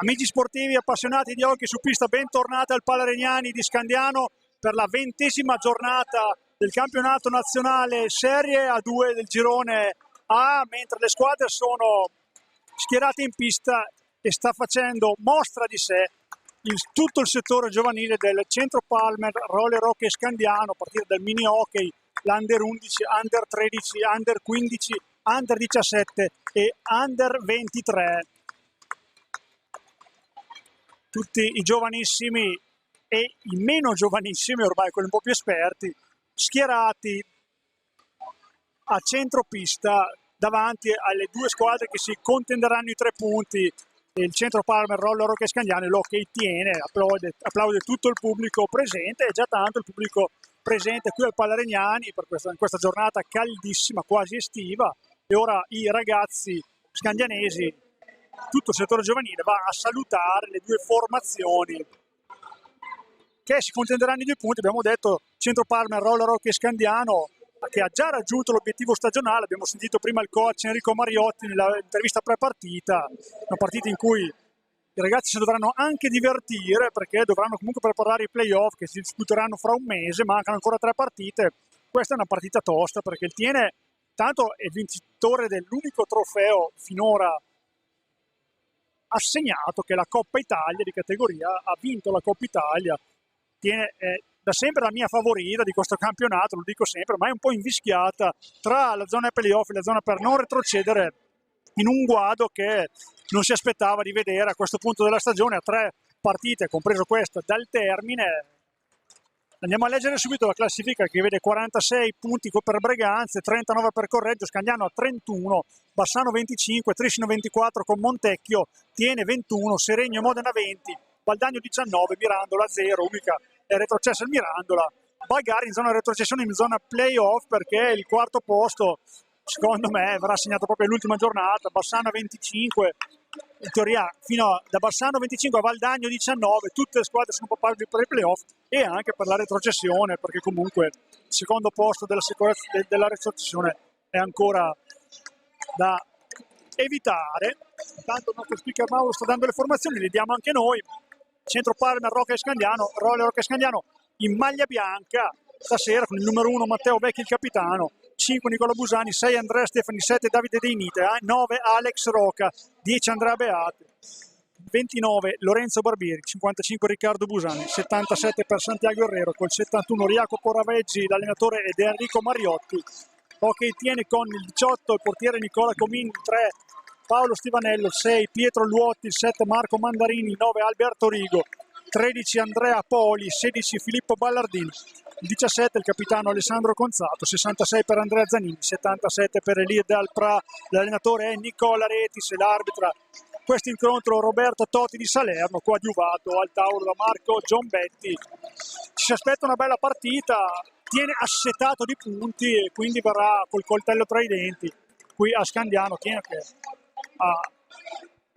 Amici sportivi appassionati di hockey su pista, bentornati al Palarignani di Scandiano per la 20ª giornata del campionato nazionale Serie A2 del girone A, mentre le squadre sono schierate in pista e sta facendo mostra di sé tutto il settore giovanile del Centro Palmer Roller Hockey Scandiano, a partire dal mini hockey, l'Under 11, Under 13, Under 15, Under 17 e Under 23. Tutti i giovanissimi e i meno giovanissimi, ormai quelli un po' più esperti, schierati a centropista davanti alle due squadre che si contenderanno i 3 punti. Il Centro Palmer Roller Hockey Scandiano, l'hockey tiene, applaude tutto il pubblico presente, e già tanto il pubblico presente qui al Palarignani in questa giornata caldissima, quasi estiva, e ora i ragazzi scandianesi, tutto il settore giovanile, va a salutare le due formazioni che si contenderanno i 2 punti. Abbiamo detto Centro Palmer Roller Hockey Scandiano, che ha già raggiunto l'obiettivo stagionale. Abbiamo sentito prima il coach Enrico Mariotti nell'intervista pre-partita, una partita in cui i ragazzi si dovranno anche divertire, perché dovranno comunque preparare i playoff che si disputeranno fra un mese, mancano ancora 3 partite. Questa è una partita tosta, perché il Tiene tanto è vincitore dell'unico trofeo finora assegnato, che è la Coppa Italia di categoria, ha vinto la Coppa Italia. Tiene da sempre la mia favorita di questo campionato, lo dico sempre, ma è un po' invischiata tra la zona playoff e la zona per non retrocedere in un guado che non si aspettava di vedere a questo punto della stagione, a 3 partite, compreso questa, dal termine. Andiamo a leggere subito la classifica, che vede 46 punti per Breganze, 39 per Correggio, Scandiano a 31, Bassano 25, Trissino 24 con Montecchio, Tiene 21, Seregno e Modena 20, Valdagno 19, Mirandola 0, unica è retrocessa il Mirandola. Bagari in zona retrocessione, in zona playoff, perché il quarto posto secondo me verrà assegnato proprio all'ultima giornata. Bassano 25, in teoria da Bassano 25 a Valdagno 19, tutte le squadre sono papabili per i playoff e anche per la retrocessione, perché comunque il secondo posto della retrocessione è ancora da evitare. Intanto il nostro speaker Mauro sta dando le formazioni, le diamo anche noi. Centro Palmer Roller Hockey Scandiano in maglia bianca stasera, con il numero 1 Matteo Vecchi, il capitano, 5 Nicola Busani, 6 Andrea Stefani, 7 Davide Deinite, 9 Alex Roca, 10 Andrea Beate, 29 Lorenzo Barbieri, 55 Riccardo Busani, 77 per Santiago Herrero, col 71 Jacopo Raveggi, l'allenatore, ed Enrico Mariotti. Hockey tiene con il 18 il portiere Nicola Comin, 3 Paolo Stivanello, 6 Pietro Luotti, 7 Marco Mandarini, 9 Alberto Rigo, 13 Andrea Poli, 16 Filippo Ballardini, 17 il capitano Alessandro Conzato, 66 per Andrea Zanini, 77 per Elie Dalpra, l'allenatore è Nicola Retis e l'arbitra questo incontro Roberto Totti di Salerno, coadiuvato al tavolo da Marco Giombetti. Ci si aspetta una bella partita, Tiene assetato di punti e quindi verrà col coltello tra i denti qui a Scandiano. Tiene che ha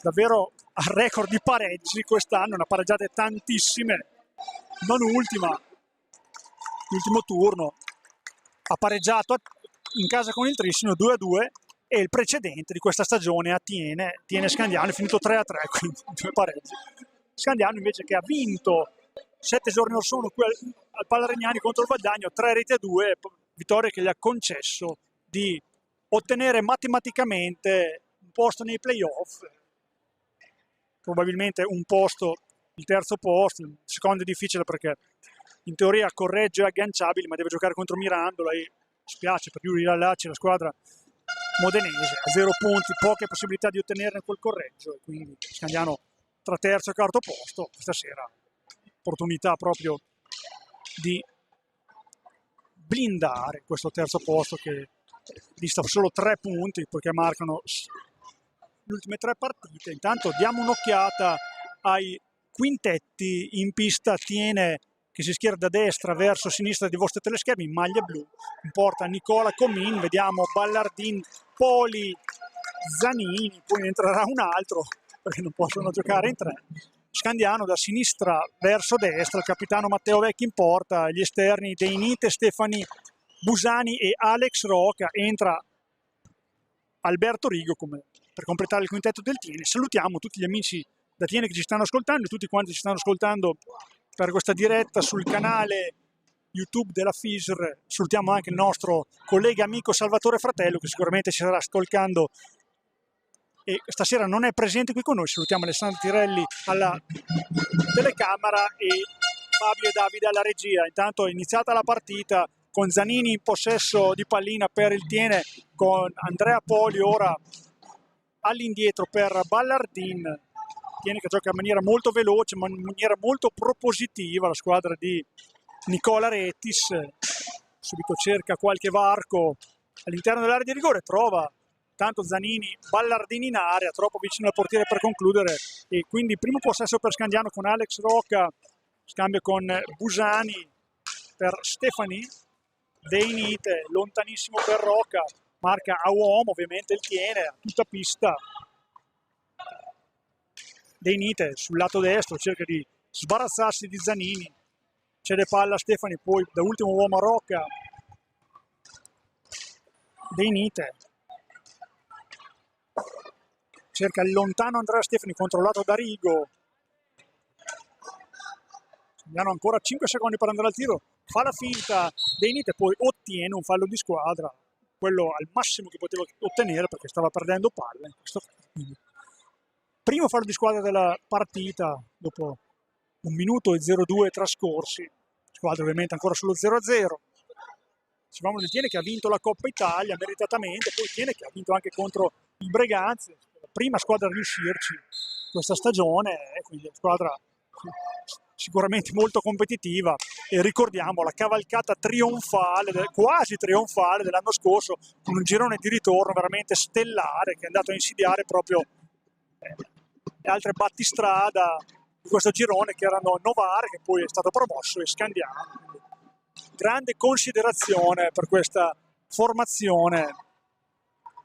davvero a record di pareggi quest'anno, ne ha pareggiate tantissime, non ultima, l'ultimo turno ha pareggiato in casa con il Trissino 2-2 e il precedente di questa stagione a Tiene Scandiano è finito 3-3, quindi 2 pareggi. Scandiano invece, che ha vinto 7 giorni or sono qui al Palarignani contro il Valdagno, 3-2, vittoria che gli ha concesso di ottenere matematicamente un posto nei playoff, probabilmente un posto, il terzo posto. Il secondo è difficile perché in teoria Correggio è agganciabile, ma deve giocare contro Mirandola e spiace per Yuri Lallacci, la squadra modenese, a 0 punti, poche possibilità di ottenerne quel Correggio, e quindi Scandiano tra terzo e quarto posto. Stasera opportunità proprio di blindare questo terzo posto, che dista solo 3 punti perché marcano le ultime 3 partite. Intanto diamo un'occhiata ai quintetti in pista. Tiene che si schiera da destra verso sinistra dei vostri teleschermi in maglia blu, in porta Nicola Comin, vediamo Ballardin, Poli, Zanini, poi entrerà un altro perché non possono giocare in 3. Scandiano da sinistra verso destra, il capitano Matteo Vecchi in porta, gli esterni Deinite, Stefani, Busani e Alex Roca, entra Alberto Rigo per completare il quintetto del Tiene. Salutiamo tutti gli amici da Tiene che ci stanno ascoltando e tutti quanti ci stanno ascoltando per questa diretta sul canale YouTube della FISR. Salutiamo anche il nostro collega amico Salvatore Fratello, che sicuramente ci starà ascoltando e stasera non è presente qui con noi. Salutiamo Alessandro Tirelli alla telecamera e Fabio e Davide alla regia. Intanto è iniziata la partita con Zanini in possesso di pallina per il Tiene, con Andrea Poli ora all'indietro per Ballardin. Tiene che gioca in maniera molto veloce, ma in maniera molto propositiva la squadra di Nicola Rettis. Subito cerca qualche varco all'interno dell'area di rigore, trova tanto Zanini Ballardin in area, troppo vicino al portiere per concludere, e quindi primo possesso per Scandiano con Alex Rocca, scambio con Busani per Stefani, De Inite lontanissimo per Rocca, marca a uomo ovviamente il Tiene a tutta pista. De Inite sul lato destro cerca di sbarazzarsi di Zanini, cede palla a Stefani, poi da ultimo uomo a Rocca. De Inite cerca il lontano Andrea Stefani, controllato da Rigo. Abbiamo ancora 5 secondi per andare al tiro, fa la finta De Inite, poi ottiene un fallo di squadra, quello al massimo che poteva ottenere perché stava perdendo palla in questo caso. Primo fallo di squadra della partita dopo 1 minuto e 02 trascorsi, squadra ovviamente ancora sullo 0-0. Dicevamo del Tiene che ha vinto la Coppa Italia meritatamente, poi Tiene che ha vinto anche contro il Breganze, la prima squadra a riuscirci questa stagione, quindi squadra sicuramente molto competitiva. E ricordiamo la cavalcata trionfale, quasi trionfale dell'anno scorso, con un girone di ritorno veramente stellare che è andato a insidiare proprio le altre battistrada di questo girone, che erano Novara, che poi è stato promosso, e Scandiano. Grande considerazione per questa formazione.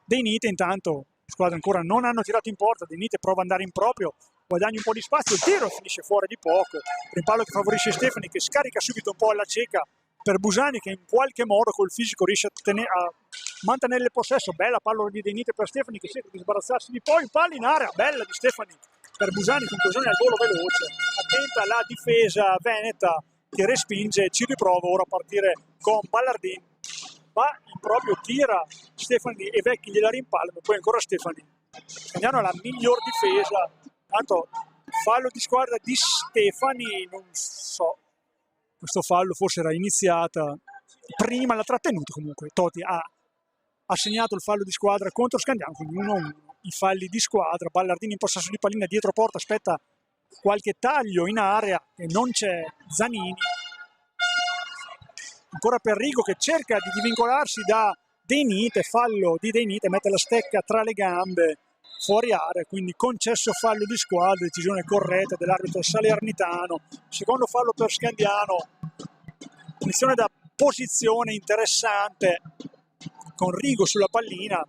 De Inite intanto, squadra ancora non hanno tirato in porta, De Inite prova ad andare in proprio, guadagna un po' di spazio, il tiro finisce fuori di poco, rimpallo che favorisce Stefani, che scarica subito un po' alla cieca per Busani, che in qualche modo col fisico riesce a mantenere il possesso. Bella palla di De Inite per Stefani, che cerca di sbarazzarsi di poi, palla in area, bella di Stefani per Busani, conclusione al volo veloce, attenta la difesa veneta che respinge, ci riprova ora a partire con Ballardin, va in proprio, tira Stefani e Vecchi gliela rimpallano, poi ancora Stefani. Scandiano è la miglior difesa, tanto fallo di squadra di Stefani, non so, questo fallo forse era iniziata prima, l'ha trattenuto comunque, Toti ha segnato il fallo di squadra contro Scandiano, quindi 1-1, i falli di squadra. Ballardini in possesso di pallina dietro porta, aspetta qualche taglio in area e non c'è Zanini, ancora per Rigo che cerca di divincolarsi da De Inite, fallo di De Inite, mette la stecca tra le gambe fuori area, quindi concesso fallo di squadra, decisione corretta dell'arbitro salernitano. Secondo fallo per Scandiano, punizione da posizione interessante con Rigo sulla pallina,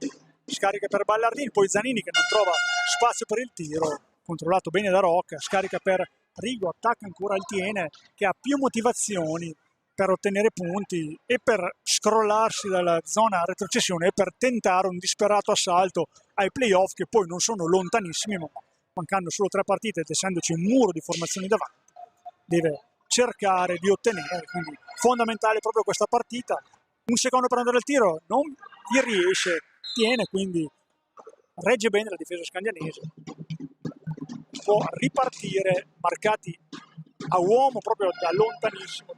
scarica per Ballardini, poi Zanini che non trova spazio per il tiro, controllato bene da Rocca, scarica per Rigo, attacca ancora il Tiene che ha più motivazioni per ottenere punti e per scrollarsi dalla zona retrocessione e per tentare un disperato assalto ai playoff, che poi non sono lontanissimi, ma mancando solo 3 partite ed essendoci un muro di formazioni davanti deve cercare di ottenere, quindi fondamentale proprio questa partita. Un secondo per andare al tiro, non gli riesce, Tiene, quindi regge bene la difesa scandianese, può ripartire, marcati a uomo proprio da lontanissimo,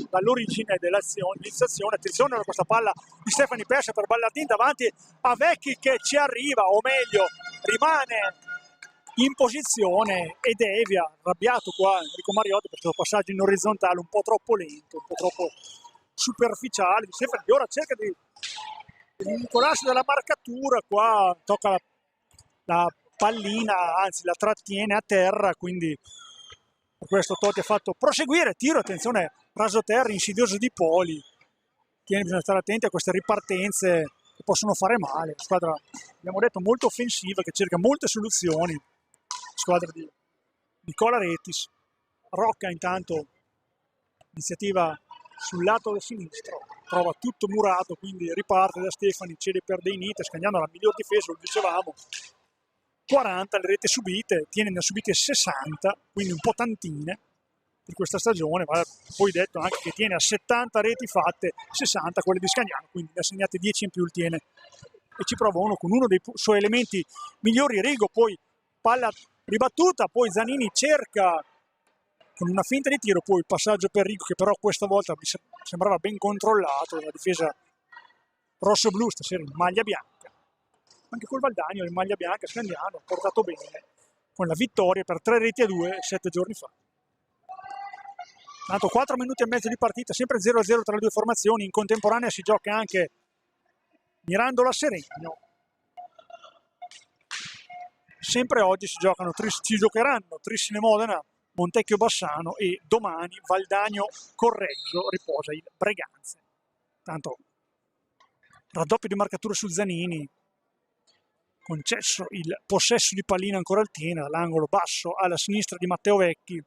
dall'origine dell'iniziazione. Attenzione a questa palla di Stefani persa per Ballardin davanti a Vecchi che ci arriva, o meglio rimane in posizione e devia, arrabbiato qua Enrico Mariotti per questo passaggio in orizzontale un po' troppo lento, un po' troppo superficiale. Stefani ora cerca di vincolarsi dalla marcatura, qua tocca la pallina, anzi la trattiene a terra, quindi per questo Totti ha fatto proseguire, tiro, attenzione, raso terra insidioso di Poli. Bisogna stare attenti a queste ripartenze che possono fare male. Squadra, abbiamo detto, molto offensiva, che cerca molte soluzioni, squadra di Nicola Rettis. Rocca intanto iniziativa sul lato sinistro, trova tutto murato, quindi riparte da Stefani, cede per De Inite, Scandiano la miglior difesa, lo dicevamo. 40 le reti subite, ne ha subite 60, quindi un po' tantine per questa stagione, ma poi detto anche che tiene a 70 reti fatte, 60 quelle di Scagnano, quindi ne ha segnate 10 in più il tiene e ci prova uno con uno dei suoi elementi migliori. Rigo, poi palla ribattuta, poi Zanini cerca con una finta di tiro, poi il passaggio per Rigo che però questa volta mi sembrava ben controllato, la difesa rosso-blu stasera in maglia bianca, anche col Valdagno in maglia bianca Scagnano ha portato bene con la vittoria per 3-2 7 giorni fa. Tanto 4 minuti e mezzo di partita, sempre 0-0 tra le due formazioni, in contemporanea si gioca anche Mirandola Seregno. Sempre oggi si giocheranno Trissine Modena, Montecchio Bassano e domani Valdagno Correggio riposa il Breganze. Tanto raddoppio di marcatura su Zanini, concesso il possesso di pallina ancora al Tiene, all'angolo basso alla sinistra di Matteo Vecchi.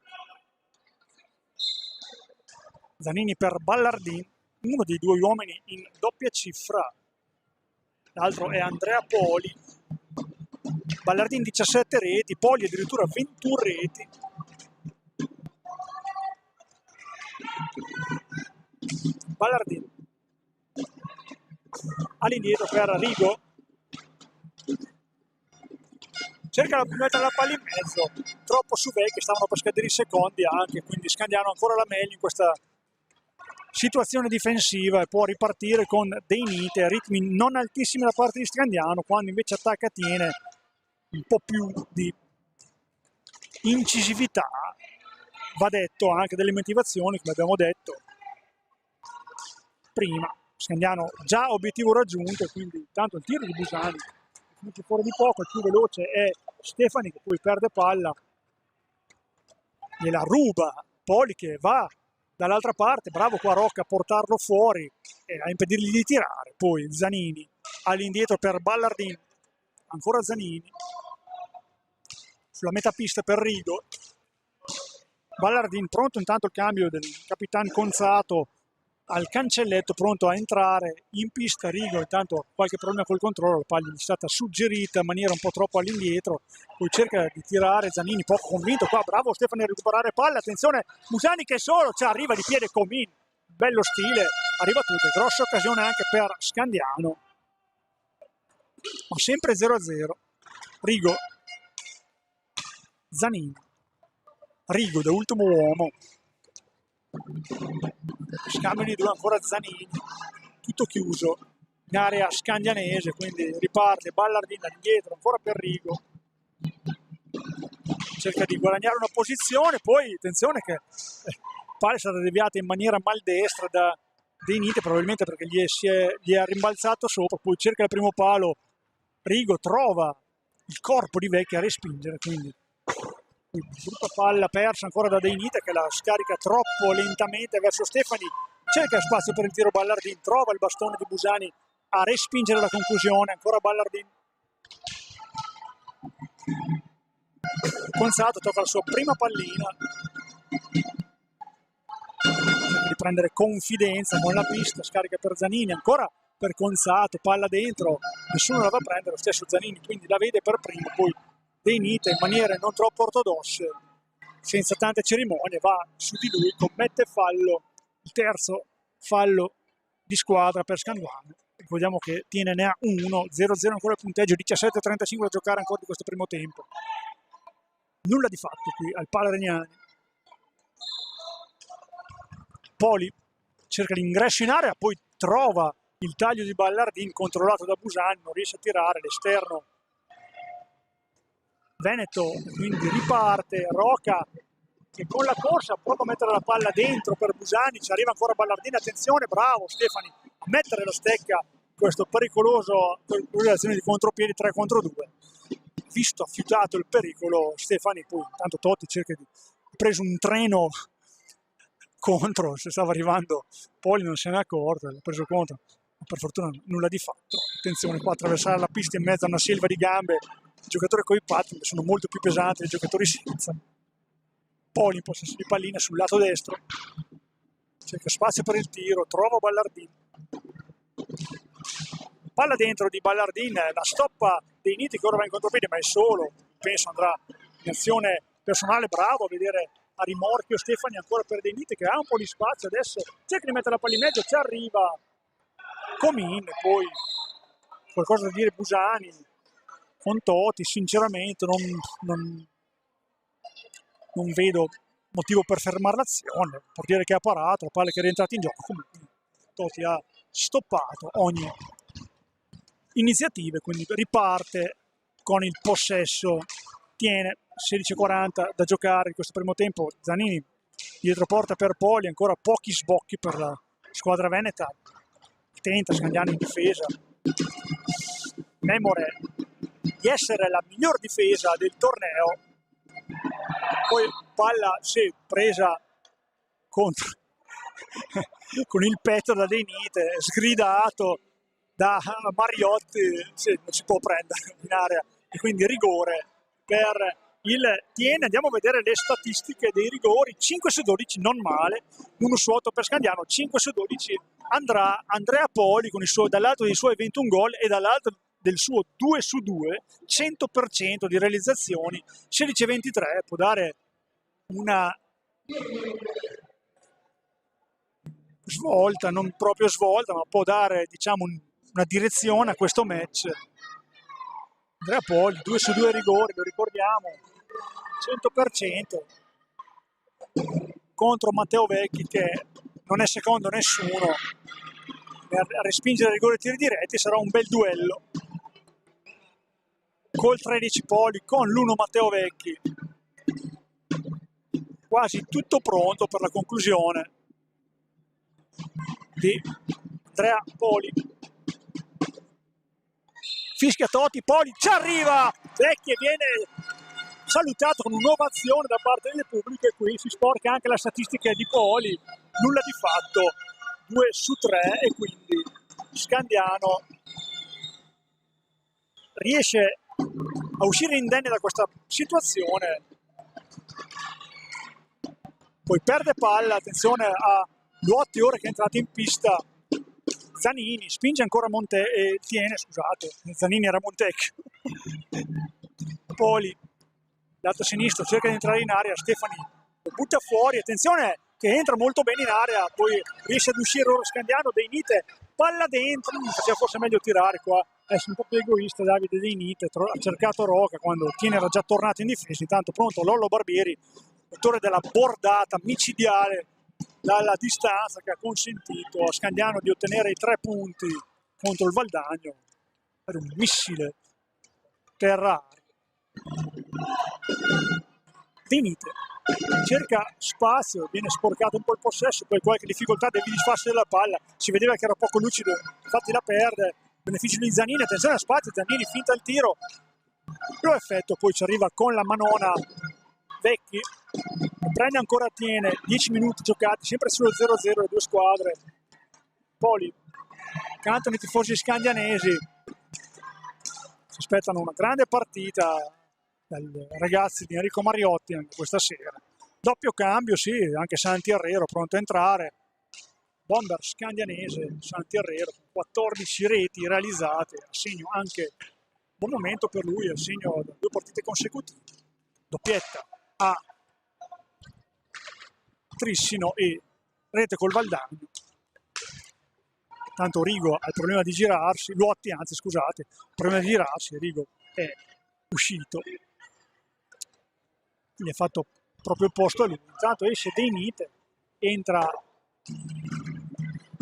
Zanini per Ballardin, uno dei due uomini in doppia cifra, l'altro è Andrea Poli. Ballardin 17 reti, Poli addirittura 21 reti. Ballardin all'indietro per Rigo, cerca di mettere la palla in mezzo, troppo su Vecchi, stavano per scadere i secondi anche, quindi Scandiano ancora la meglio in questa situazione difensiva e può ripartire con dei Nite a ritmi non altissimi da parte di Scandiano, quando invece attacca tiene un po' più di incisività, va detto anche delle motivazioni come abbiamo detto prima. Scandiano già obiettivo raggiunto, quindi tanto il tiro di Busani finisce fuori di poco, il più veloce è Stefani che poi perde palla, gliela ruba Poli che va dall'altra parte, bravo qua Rocca a portarlo fuori e a impedirgli di tirare. Poi Zanini all'indietro per Ballardin, ancora Zanini sulla metapista per Rigo. Ballardin pronto, intanto il cambio del capitano Conzato al cancelletto, pronto a entrare in pista. Rigo intanto qualche problema col controllo, la palla gli è stata suggerita in maniera un po' troppo all'indietro, poi cerca di tirare Zanini poco convinto qua, bravo Stefani a recuperare palla, attenzione Busani che solo ci arriva di piede Comin, bello stile, arriva tutto, grossa occasione anche per Scandiano, ma sempre 0-0. Rigo, Zanini, Rigo da ultimo uomo, scambio di due, ancora Zanini, tutto chiuso in area scandianese, quindi riparte Ballardin indietro ancora per Rigo, cerca di guadagnare una posizione, poi attenzione che palla è stata deviata in maniera maldestra da De Nite, probabilmente perché gli è rimbalzato sopra, poi cerca il primo palo, Rigo trova il corpo di Vecchi a respingere, quindi brutta palla persa ancora da De Nite che la scarica troppo lentamente verso Stefani, cerca spazio per il tiro Ballardin, trova il bastone di Busani a respingere la conclusione, ancora Ballardin. Conzato tocca la sua prima pallina, cerca di prendere confidenza con la pista, scarica per Zanini, ancora per Conzato, palla dentro, nessuno la va a prendere, lo stesso Zanini quindi la vede per primo, poi De Nite in maniere non troppo ortodosse, senza tante cerimonie, va su di lui, commette fallo, il terzo fallo di squadra per Scanduano. Ricordiamo che Tiene ne ha 1, 0-0 ancora il punteggio, 17-35 da giocare ancora di questo primo tempo. Nulla di fatto qui al Pala Regnani. Poli cerca l'ingresso in area, poi trova il taglio di Ballardin controllato da Busani, non riesce a tirare l'esterno Veneto, quindi riparte Rocca che con la corsa prova a mettere la palla dentro per Busani, ci arriva ancora Ballardin, attenzione, bravo Stefani a mettere la stecca, questo pericoloso azione di contropiedi 3 contro 2, visto affiutato il pericolo Stefani, poi intanto Totti cerca di ha preso un treno contro, se stava arrivando Poli non se n'è accorto, l'ha preso contro, ma per fortuna nulla di fatto. Attenzione qua, attraversare la pista in mezzo a una selva di gambe, i giocatori con i pattini sono molto più pesanti dei giocatori senza. Poli in possesso di pallina sul lato destro, cerca spazio per il tiro, trova Ballardin, palla dentro di Ballardin, la stoppa dei Niti che ora va in contropiede, ma è solo, penso andrà in azione personale. Bravo a vedere a rimorchio Stefani ancora per dei Niti che ha un po' di spazio, adesso cerca di mettere la palla in mezzo, ci arriva Comin, e poi qualcosa da dire Busani con Toti. Sinceramente non vedo motivo per fermare l'azione. Il portiere che ha parato, la palla che è rientrata in gioco, comunque Toti ha stoppato ogni iniziativa, quindi riparte con il possesso, tiene 16:40 da giocare in questo primo tempo. Zanini dietro porta per Poli, ancora pochi sbocchi per la squadra veneta, tenta Scandiano in difesa. Memore di essere la miglior difesa del torneo, poi palla presa contro con il petto da Denite, sgridato da Mariotti, non si può prendere in area, e quindi rigore per il Tiene. Andiamo a vedere le statistiche dei rigori: 5 su 12, non male, 1 su 8 per Scandiano, 5 su 12 andrà Andrea Poli con dall'alto dei suoi 21 gol e dall'altro del suo 2 su 2, 100% di realizzazioni, 16-23, può dare una svolta, non proprio svolta, ma può dare, diciamo, una direzione a questo match. Andrea Poli, 2 su 2 rigori, lo ricordiamo, 100%, contro Matteo Vecchi che non è secondo nessuno a respingere rigori e tiri diretti. Sarà un bel duello col 13 Poli, con l'1 Matteo Vecchi. Quasi tutto pronto per la conclusione di Andrea Poli. Fischia Toti, Poli ci arriva, Vecchi viene salutato con un'ovazione da parte del pubblico, e qui si sporca anche la statistica di Poli, nulla di fatto, 2 su 3, e quindi Scandiano riesce a uscire indenne da questa situazione. Poi perde palla, attenzione a Luotti ora che è entrato in pista. Zanini spinge ancora Tiene, scusate, Zanini era Montecchio. Poli, lato sinistro, cerca di entrare in area, Stefani lo butta fuori, attenzione che entra molto bene in area, poi riesce ad uscire ora Scandiano. Dei Nite, palla dentro, faceva forse meglio tirare qua, è un po' più egoista Davide Dei Nite, ha cercato Roca quando Tiene era già tornato in difesa. Intanto pronto Lollo Barbieri, autore della bordata micidiale dalla distanza che ha consentito a Scandiano di ottenere i 3 punti contro il Valdagno. Era un missile terra. Vinite cerca spazio, viene sporcato un po' il possesso, poi qualche difficoltà devi disfarsi della palla, si vedeva che era poco lucido, infatti la perde. Beneficio di Zanini, attenzione a spazio, Zanini finta il tiro, lo effetto, poi ci arriva con la manona Vecchi, prende ancora Tiene, 10 minuti giocati, sempre sullo 0-0 le due squadre. Poli, cantano i tifosi scandianesi, si aspettano una grande partita dai ragazzi di Enrico Mariotti anche questa sera. Doppio cambio, sì, anche Santi Herrero pronto a entrare. Bomber scandianese, Santi Herrero, 14 reti realizzate, assegno anche buon momento per lui, assegno da 2 partite consecutive. Doppietta a Trissino e rete col Valdagno. Tanto Rigo ha il problema di girarsi, Luotti anzi scusate, il problema di girarsi, Rigo è uscito, gli è fatto proprio il posto a lui. Intanto esce Dei Nite, entra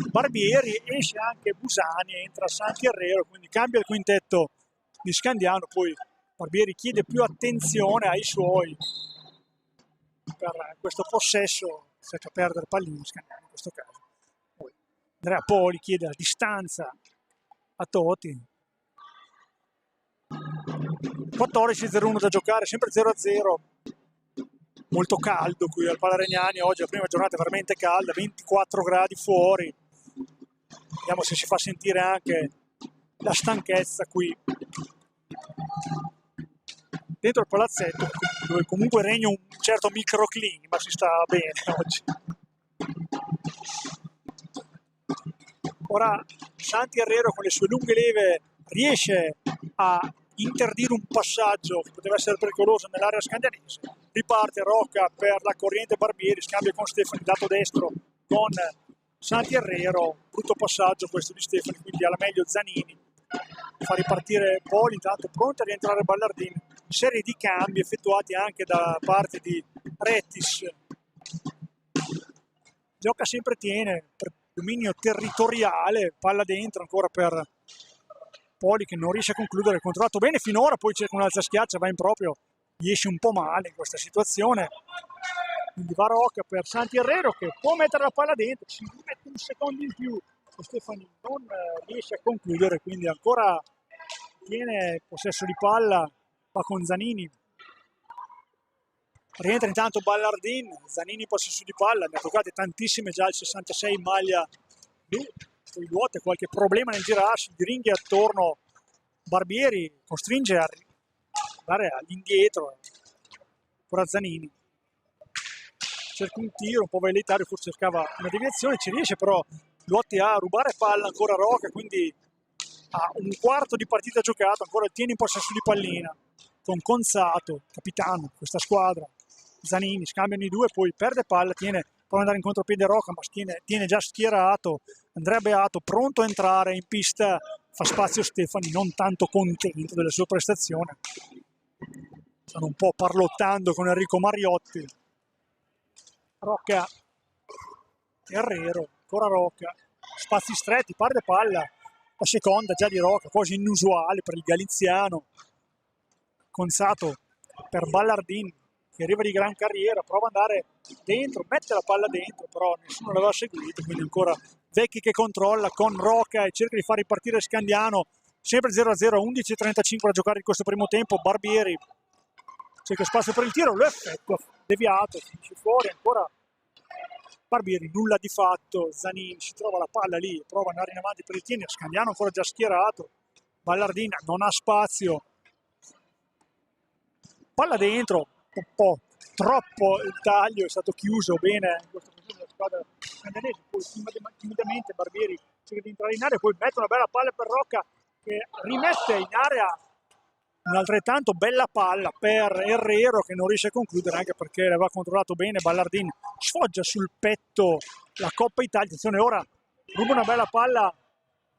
Barbieri, esce anche Busani, entra Santi Herrero, quindi cambia il quintetto di Scandiano. Poi Barbieri chiede più attenzione ai suoi per questo possesso, senza perdere pallini Scandiano in questo caso. Poi Andrea Poli chiede la distanza a Toti. 14-0-1 da giocare, sempre 0-0, molto caldo qui al Palaregnani oggi, la prima giornata è veramente calda, 24 gradi fuori. Vediamo se si fa sentire anche la stanchezza qui dentro il palazzetto, dove comunque regna un certo microclima, si sta bene oggi. Ora Santi Herrero con le sue lunghe leve riesce a interdire un passaggio che poteva essere pericoloso nell'area scandianese. Riparte Rocca per la corriente Barbieri, scambia con Stefani, lato destro con Santi Herrero, brutto passaggio questo di Stefani, quindi alla meglio Zanini. Fa ripartire Poli, intanto pronto a rientrare Ballardini. Serie di cambi effettuati anche da parte di Rettis. Gioca sempre tiene, per dominio territoriale, palla dentro ancora per Poli che non riesce a concludere, controllato bene finora, poi cerca un'altra schiaccia, va in proprio, gli esce un po' male in questa situazione. Quindi va Rocca per Santi Herrero che può mettere la palla dentro, si mette un secondo in più. Stefani non riesce a concludere, quindi ancora tiene possesso di palla, va con Zanini. Rientra intanto Ballardin, Zanini possesso di palla, ne ha toccate tantissime già il 66 in maglia blu, poi Luote qualche problema nel girarsi, Diringhi attorno, Barbieri costringe a andare all'indietro, ancora Zanini. Cerca un tiro, un po' velleitario, forse cercava una deviazione, ci riesce però Luotti a rubare palla ancora Rocca, quindi ha un quarto di partita giocato, ancora tiene in possesso di pallina con Conzato, capitano di questa squadra. Zanini, scambiano i due, poi perde palla, prova ad andare in contropiede Rocca, ma tiene già schierato. Andrea Beato pronto a entrare in pista, fa spazio Stefani, non tanto contento della sua prestazione. Stanno un po' parlottando con Enrico Mariotti. Rocca, Herrero, ancora Rocca, spazi stretti, perde palla, la seconda già di Rocca, quasi inusuale per il galiziano. Conzato per Ballardin che arriva di gran carriera, prova ad andare dentro, mette la palla dentro, però nessuno l'aveva seguito, quindi ancora Vecchi che controlla con Rocca e cerca di far ripartire Scandiano, sempre 0-0, 11:35 a giocare in questo primo tempo. Barbieri cerca spazio per il tiro, lo effettua, deviato, finisce fuori, ancora Barbieri, nulla di fatto. Zanini si trova la palla lì, prova ad andare in avanti per il tieni, Scandiano ancora già schierato, Ballardina non ha spazio, palla dentro, un po' troppo il taglio, è stato chiuso bene in questa posizione della squadra scandianese, poi timidamente Barbieri cerca di entrare in area, poi mette una bella palla per Rocca che rimette in area un'altrettanto bella palla per Herrero che non riesce a concludere, anche perché l'aveva controllato bene. Ballardin sfoggia sul petto la Coppa Italia, attenzione, ora ruba una bella palla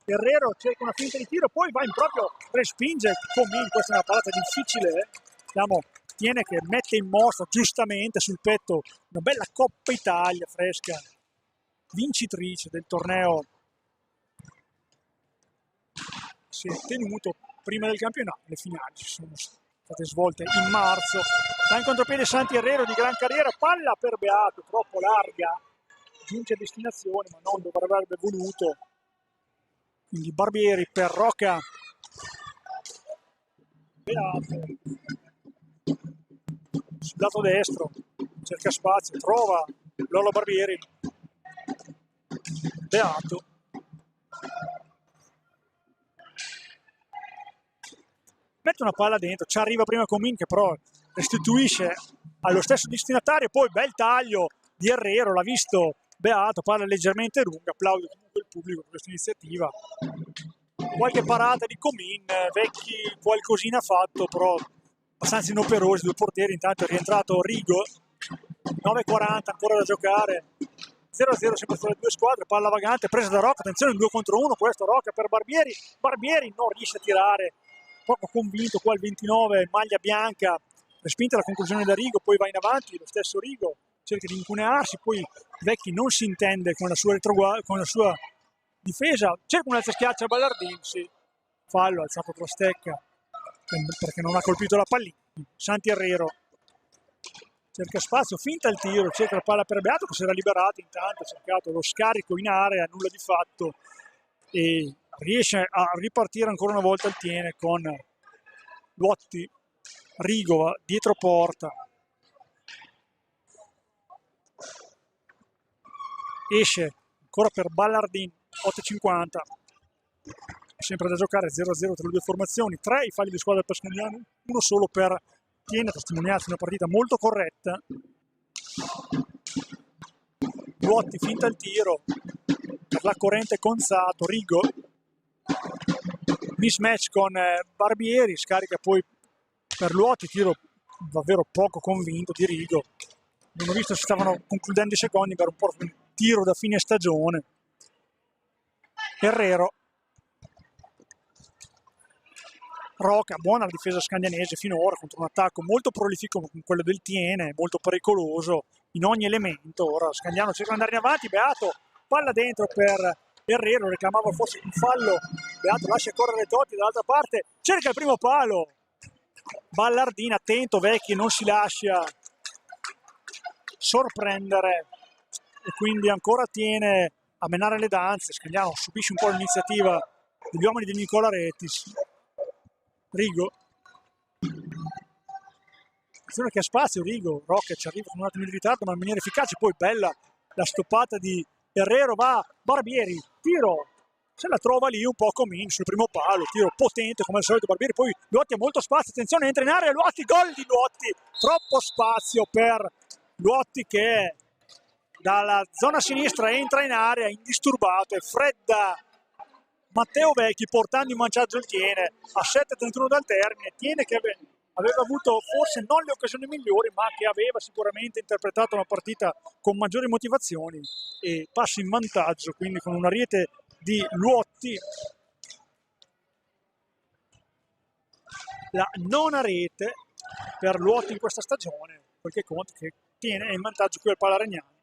Herrero, cerca una finta di tiro, poi va in proprio, respinge Comin, questa è una pallata difficile, tiene che mette in mostra giustamente sul petto una bella Coppa Italia fresca, vincitrice del torneo si è tenuto prima del campionato. Le finali si sono state svolte in marzo. Sta in contropiede Santi Herrero di gran carriera, palla per Beato, troppo larga, giunge a destinazione ma non dove avrebbe voluto, quindi Barbieri per Rocca, Beato sul lato destro, cerca spazio, trova Lollo Barbieri, Beato, mette una palla dentro, ci arriva prima Comin che però restituisce allo stesso destinatario, poi bel taglio di Herrero, l'ha visto Beato, palla leggermente lunga, applaudo comunque il pubblico per questa iniziativa. Qualche parata di Comin, Vecchi qualcosina ha fatto, però abbastanza inoperosi, due portieri. Intanto è rientrato Rigo, 9:40 ancora da giocare, 0-0 sempre tra le due squadre, palla vagante presa da Rocca, attenzione, un 2 contro 1, questo Rocca per Barbieri, Barbieri non riesce a tirare, poco convinto qua il 29, maglia bianca, respinta la conclusione da Rigo, poi va in avanti lo stesso Rigo, cerca di incunearsi, poi Vecchi non si intende con la sua difesa, cerca un'altra schiaccia a Ballardin, sì, fallo, alzato la stecca perché non ha colpito la pallina. Santi Herrero cerca spazio, finta il tiro, cerca la palla per Beato che si era liberato, intanto ha cercato lo scarico in area, nulla di fatto, e riesce a ripartire ancora una volta il tiene con Luotti, Rigo dietro porta, esce ancora per Ballardin, 8:50, sempre da giocare, 0-0 tra le due formazioni, 3 i falli di squadra per Scandiano, uno solo per Tiene, a testimoniarsi una partita molto corretta. Luotti finta il tiro per la corrente Conzato, Rigo mismatch con Barbieri, scarica poi per Luoti, tiro davvero poco convinto di Rigo. Abbiamo visto che si stavano concludendo i secondi per un po' un tiro da fine stagione. Herrero, Roca, buona la difesa scandianese finora contro un attacco molto prolifico come quello del Tiene, molto pericoloso in ogni elemento. Ora Scandiano cerca di andare in avanti, Beato, palla dentro per Herrero, reclamava forse un fallo, Beato lascia correre Totti, dall'altra parte cerca il primo palo, Ballardin attento, Vecchi non si lascia sorprendere e quindi ancora tiene a menare le danze. Scandiano subisce un po' l'iniziativa degli uomini di Nicola Retis. Rigo, attenzione che ha spazio Rigo, Rocca ci arriva con un attimo di ritardo ma in maniera efficace, poi bella la stoppata di Herrero, va Barbieri, tiro, se la trova lì un po' Comin sul primo palo, tiro potente come al solito Barbieri, poi Luotti ha molto spazio, attenzione entra in area, Luotti, gol di Luotti, troppo spazio per Luotti che dalla zona sinistra entra in area indisturbato e fredda Matteo Vecchi portando in vantaggio il Tiene a 7:31 dal termine. Tiene che aveva avuto forse non le occasioni migliori ma che aveva sicuramente interpretato una partita con maggiori motivazioni e passa in vantaggio quindi con una rete di Luotti, la nona rete per Luotti in questa stagione, perché conta che Tiene in vantaggio qui al Palaragnani.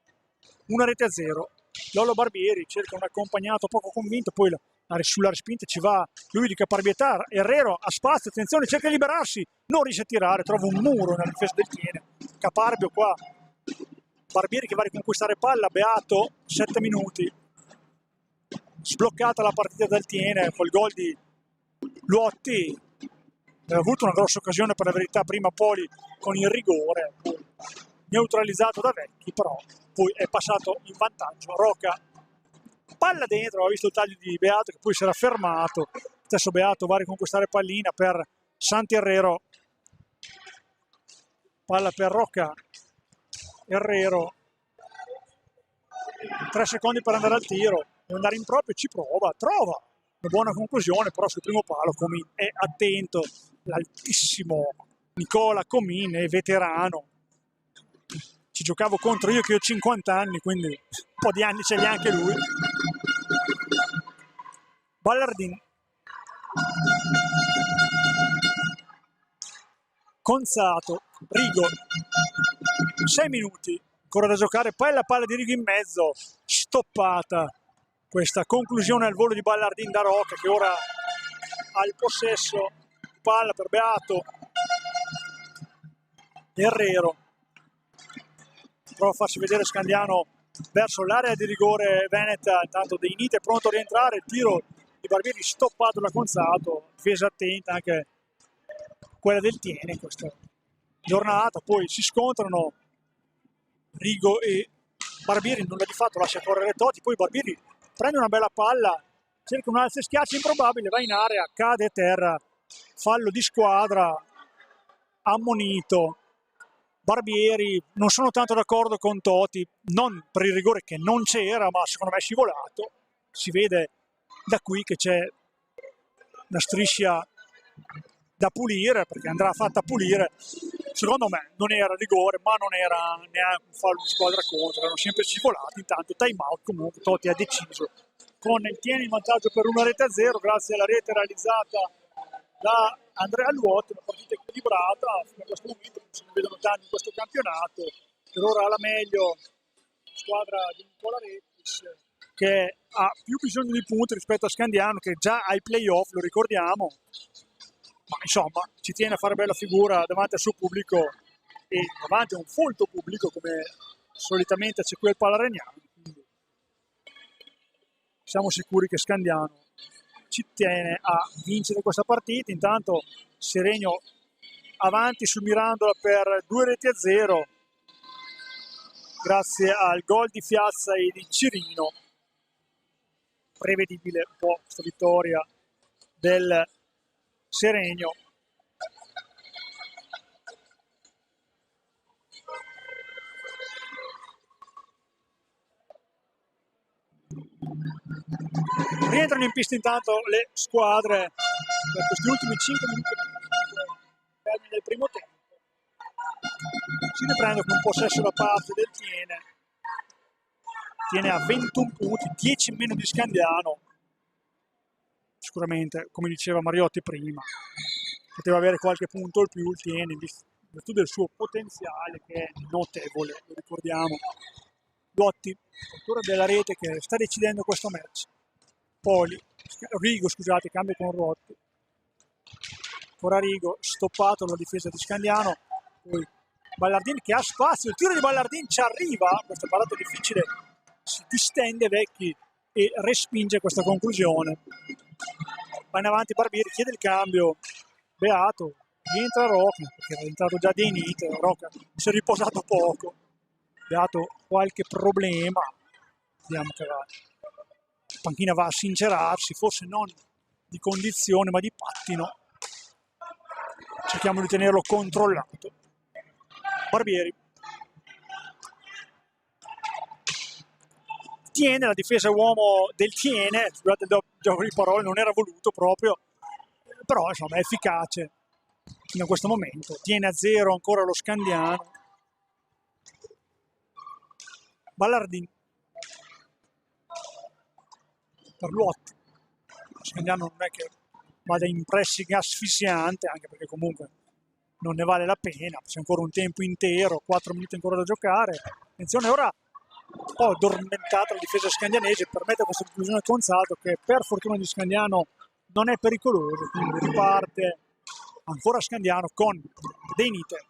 Una rete a 0, Lolo Barbieri cerca un accompagnato poco convinto, poi sulla respinta ci va lui di Caparbietà, Herrero ha spazio, attenzione, cerca di liberarsi, non riesce a tirare, trova un muro nella difesa del Tiene, Caparbio qua, Barbieri che va a riconquistare palla, Beato, 7 minuti, sbloccata la partita del Tiene col gol di Luotti, aveva avuto una grossa occasione per la verità prima Poli con il rigore, poi neutralizzato da Vecchi, però poi è passato in vantaggio. Roca, palla dentro, ha visto il taglio di Beato che poi si era fermato, stesso Beato va a riconquistare pallina per Santi Herrero, palla per Roca, Herrero, 3 secondi per andare al tiro, deve andare in proprio, ci prova, trova una buona conclusione, però sul primo palo Comin è attento, l'altissimo Nicola Comin è veterano, ci giocavo contro io che ho 50 anni, quindi un po' di anni ce li ha anche lui. Ballardin, Conzato, Rigo, 6 minuti, ancora da giocare, poi la palla di Rigo in mezzo, stoppata questa conclusione al volo di Ballardin da Roca che ora ha il possesso, palla per Beato, Herrero, prova a farsi vedere Scandiano verso l'area di rigore veneta, intanto De Inite è pronto a rientrare, il tiro di Barbieri stoppato da Conzato, difesa attenta anche quella del Tiene in questa giornata, poi si scontrano Rigo e Barbieri, nulla di fatto, lascia correre Totti, poi Barbieri prende una bella palla, cerca un alzo e schiaccia improbabile, va in area, cade a terra, fallo di squadra, ammonito. Barbieri, non sono tanto d'accordo con Totti, non per il rigore che non c'era, ma secondo me è scivolato. Si vede da qui che c'è una striscia da pulire, perché andrà fatta pulire. Secondo me non era rigore, ma non era neanche un fallo di squadra contro, erano sempre scivolati. Intanto time out, comunque Totti ha deciso con il Tiene in vantaggio per una rete a 0 grazie alla rete realizzata da Andrea Luotti, una partita equilibrata fino a questo momento, non se ne vedono tanti in questo campionato, per ora alla meglio squadra di Nicola Retis che ha più bisogno di punti rispetto a Scandiano che già ai playoff, lo ricordiamo, ma insomma ci tiene a fare bella figura davanti al suo pubblico e davanti a un folto pubblico come solitamente c'è qui al Palaragnani, quindi siamo sicuri che Scandiano ci tiene a vincere questa partita. Intanto Seregno avanti sul Mirandola per 2 reti a 0 grazie al gol di Fiazza e di Cirino. Prevedibile un po' questa vittoria del Seregno. Rientrano in pista intanto le squadre per questi ultimi 5 minuti del primo tempo. Si riprende con un possesso da parte del Tiene a 21 punti, 10 in meno di Scandiano. Sicuramente, come diceva Mariotti prima, poteva avere qualche punto in più il Tiene, in virtù del suo potenziale che è notevole, lo ricordiamo. Lotti, cultura della rete che sta decidendo questo match. Rigo, scusate, cambia con Rotti. Ora Rigo, stoppato la difesa di Scandiano. Poi Ballardin che ha spazio, il tiro di Ballardin ci arriva, questa parata difficile, si distende Vecchi e respinge questa conclusione. Va in avanti Barbieri, chiede il cambio, Beato, rientra Rocca, perché era entrato già dei Nit, Rocca si è riposato poco. Beato qualche problema, vediamo che la panchina va a sincerarsi, forse non di condizione ma di pattino. Cerchiamo di tenerlo controllato. Barbieri Tiene la difesa uomo del Tiene, scusate il gioco di parole, non era voluto proprio, però insomma è efficace fino a questo momento. Tiene a 0 ancora lo Scandiano. Ballardin per Luotti. Scandiano non è che vada in pressing asfissiante, anche perché comunque non ne vale la pena, c'è ancora un tempo intero, 4 minuti ancora da giocare. Attenzione, ora un po' addormentata la difesa scandianese, permette questa conclusione con Salto che per fortuna di Scandiano non è pericoloso, quindi riparte ancora Scandiano con Denite.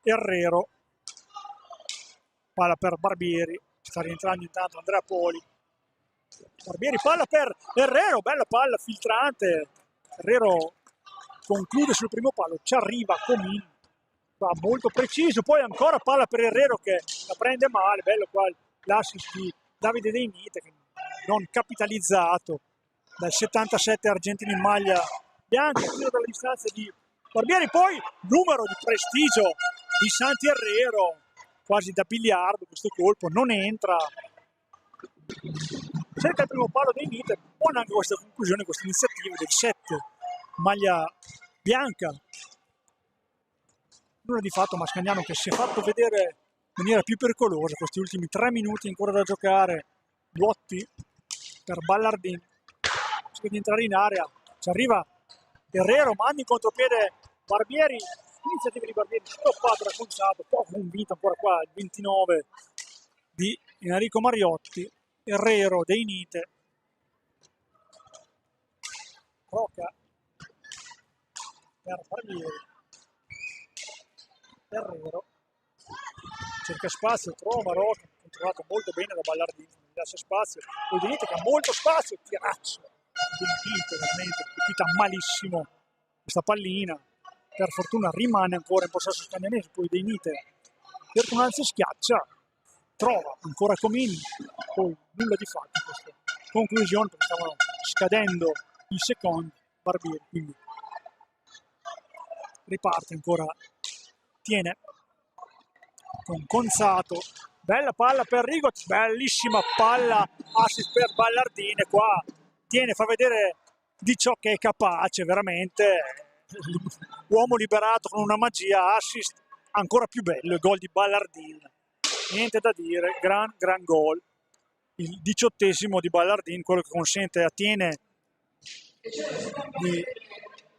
Herrero, palla per Barbieri, sta rientrando intanto Andrea Poli. Barbieri, palla per Herrero, bella palla filtrante. Herrero conclude sul primo palo, ci arriva Comini, va molto preciso, poi ancora palla per Herrero che la prende male, bello qua l'assist di Davide De Nite che non capitalizzato dal 77 argentino in maglia bianca, tiro dalla distanza di Barbieri, poi numero di prestigio di Santi Herrero, quasi da biliardo questo colpo, non entra. Cerca il primo palo dei Nite, buona anche questa conclusione, questa iniziativa del 7, maglia bianca. Nulla di fatto, ma Scandiano che si è fatto vedere in maniera più pericolosa questi ultimi 3 minuti ancora da giocare. Luotti per Ballardin, cerca di entrare in area, ci arriva Herrero, manda in contropiede Barbieri, iniziativa di Barbieri stoppato da Consato, poco convinto ancora qua il 29 di Enrico Mariotti. Herrero, De Nite, Rocca per Barbieri, Herrero cerca spazio, trova Rocca, controllato molto bene da Ballardini, non gli lascia spazio, poi De Nite che ha molto spazio, tiraccio De Nite, veramente colpita malissimo questa pallina, per fortuna rimane ancora in possesso scandianese, poi De Nite per Tunanzi schiaccia, trova ancora Comini, poi nulla di fatto in questa conclusione perché stavano scadendo i secondi. Barbieri quindi riparte ancora, tiene con Consato, bella palla per Rigo, bellissima palla, assist per Ballardini, qua tiene, fa vedere di ciò che è capace veramente, uomo liberato con una magia, assist ancora più bello, il gol di Ballardini. Niente da dire, gran gol, il 18° di Ballardin, quello che consente a Tiene di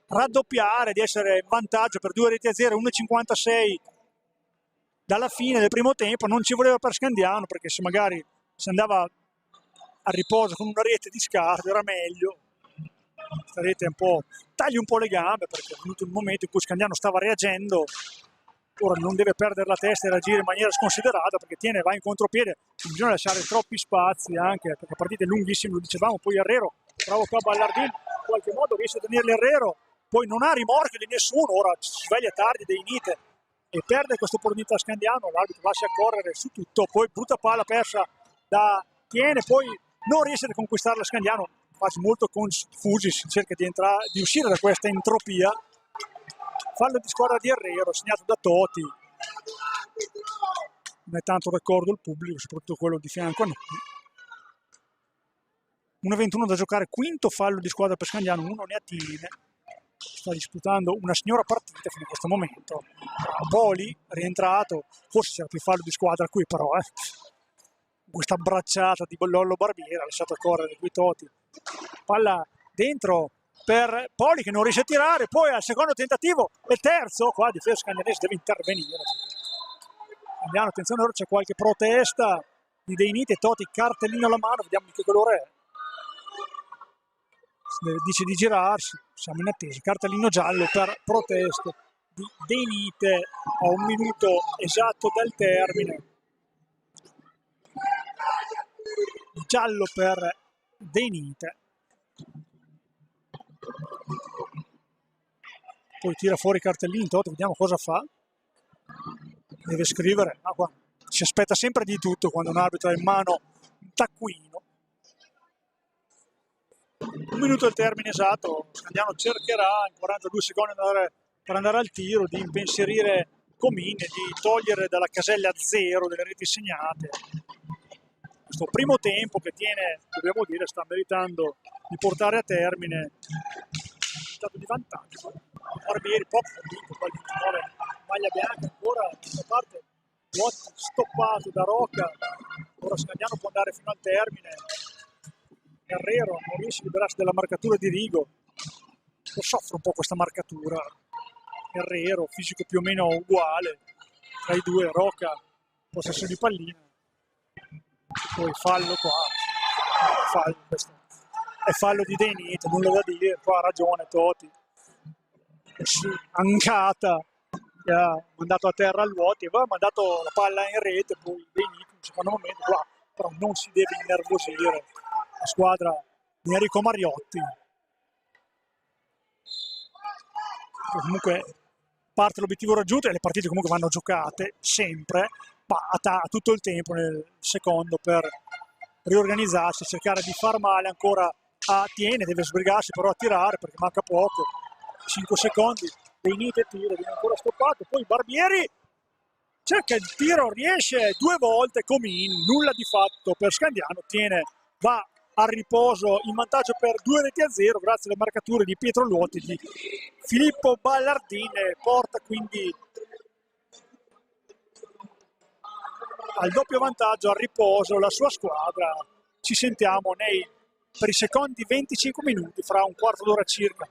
raddoppiare, di essere in vantaggio per 2-0, 1,56 dalla fine del primo tempo. Non ci voleva per Scandiano perché se magari si andava a riposo con una rete di scarto era meglio. Questa rete un po' taglia un po' le gambe perché è venuto un momento in cui Scandiano stava reagendo. Ora non deve perdere la testa e reagire in maniera sconsiderata perché Tiene, va in contropiede, non bisogna lasciare troppi spazi anche perché la partita è lunghissima, lo dicevamo. Poi Herrero, bravo qua Ballardin, in qualche modo riesce a tenere Herrero, poi non ha rimorchio di nessuno, ora si sveglia tardi dei Nite e perde questa opportunità Scandiano, l'arbitro lascia correre su tutto, poi brutta palla persa da Tiene, poi non riesce a conquistare la Scandiano, quasi molto confusi, si cerca di uscire da questa entropia. Fallo di squadra di Herrero, segnato da Toti. Non è tanto d'accordo il pubblico, soprattutto quello di fianco a noi. 1:21 da giocare, quinto fallo di squadra per Scandiano, uno ne attiene. Sta disputando una signora partita fino a questo momento. Poli, rientrato, forse c'era più fallo di squadra qui però, questa bracciata di Lollo Barbieri ha lasciato correre qui Toti. Palla dentro per Poli che non riesce a tirare, poi al secondo tentativo e terzo, qua difesa scandianese deve intervenire. Andiamo, attenzione, ora c'è qualche protesta di Dei Niti e Toti, cartellino alla mano, vediamo di che colore è. Dice di girarsi, siamo in attesa, cartellino giallo per proteste di Dei Nite a 1 minuto esatto dal termine. Giallo per Dei Nite. Poi tira fuori i cartellini Toti, vediamo cosa fa. Deve scrivere, si aspetta sempre di tutto quando un arbitro ha in mano un taccuino. 1 minuto al termine esatto, Scandiano cercherà in 42 secondi per andare al tiro, di impensierire Comini, di togliere dalla casella 0 delle reti segnate. Questo primo tempo che tiene, dobbiamo dire, sta meritando di portare a termine il stato di vantaggio. Barbieri poco convinto, poi il 29, maglia bianca ancora da questa parte, Lotti stoppato da Rocca, ora Scandiano può andare fino al termine. Guerrero non riesce a liberarsi della marcatura di Rigo, lo soffre un po' questa marcatura. Guerrero, fisico più o meno uguale tra i due, Rocca, possesso di pallina, poi fallo qua, questo è fallo di Dei Nite, nulla da dire, qua ha ragione Toti, sì, ancata, che ha mandato a terra Luoti e poi ha mandato la palla in rete, poi Dei Nite in un secondo momento, qua però non si deve innervosire la squadra di Enrico Mariotti. Comunque parte l'obiettivo raggiunto e le partite comunque vanno giocate sempre a tutto il tempo nel secondo per riorganizzarsi, cercare di far male ancora a Tiene, deve sbrigarsi però a tirare perché manca poco, 5 secondi, Dei Nite tiro, viene ancora stoppato, poi Barbieri cerca il tiro, riesce 2 volte, Comin, nulla di fatto per Scandiano, Tiene, va a riposo in vantaggio per 2-0 grazie alle marcature di Pietro Luoti, di Filippo Ballardini, porta quindi al doppio vantaggio, al riposo la sua squadra. Ci sentiamo per i secondi 25 minuti, fra un quarto d'ora circa.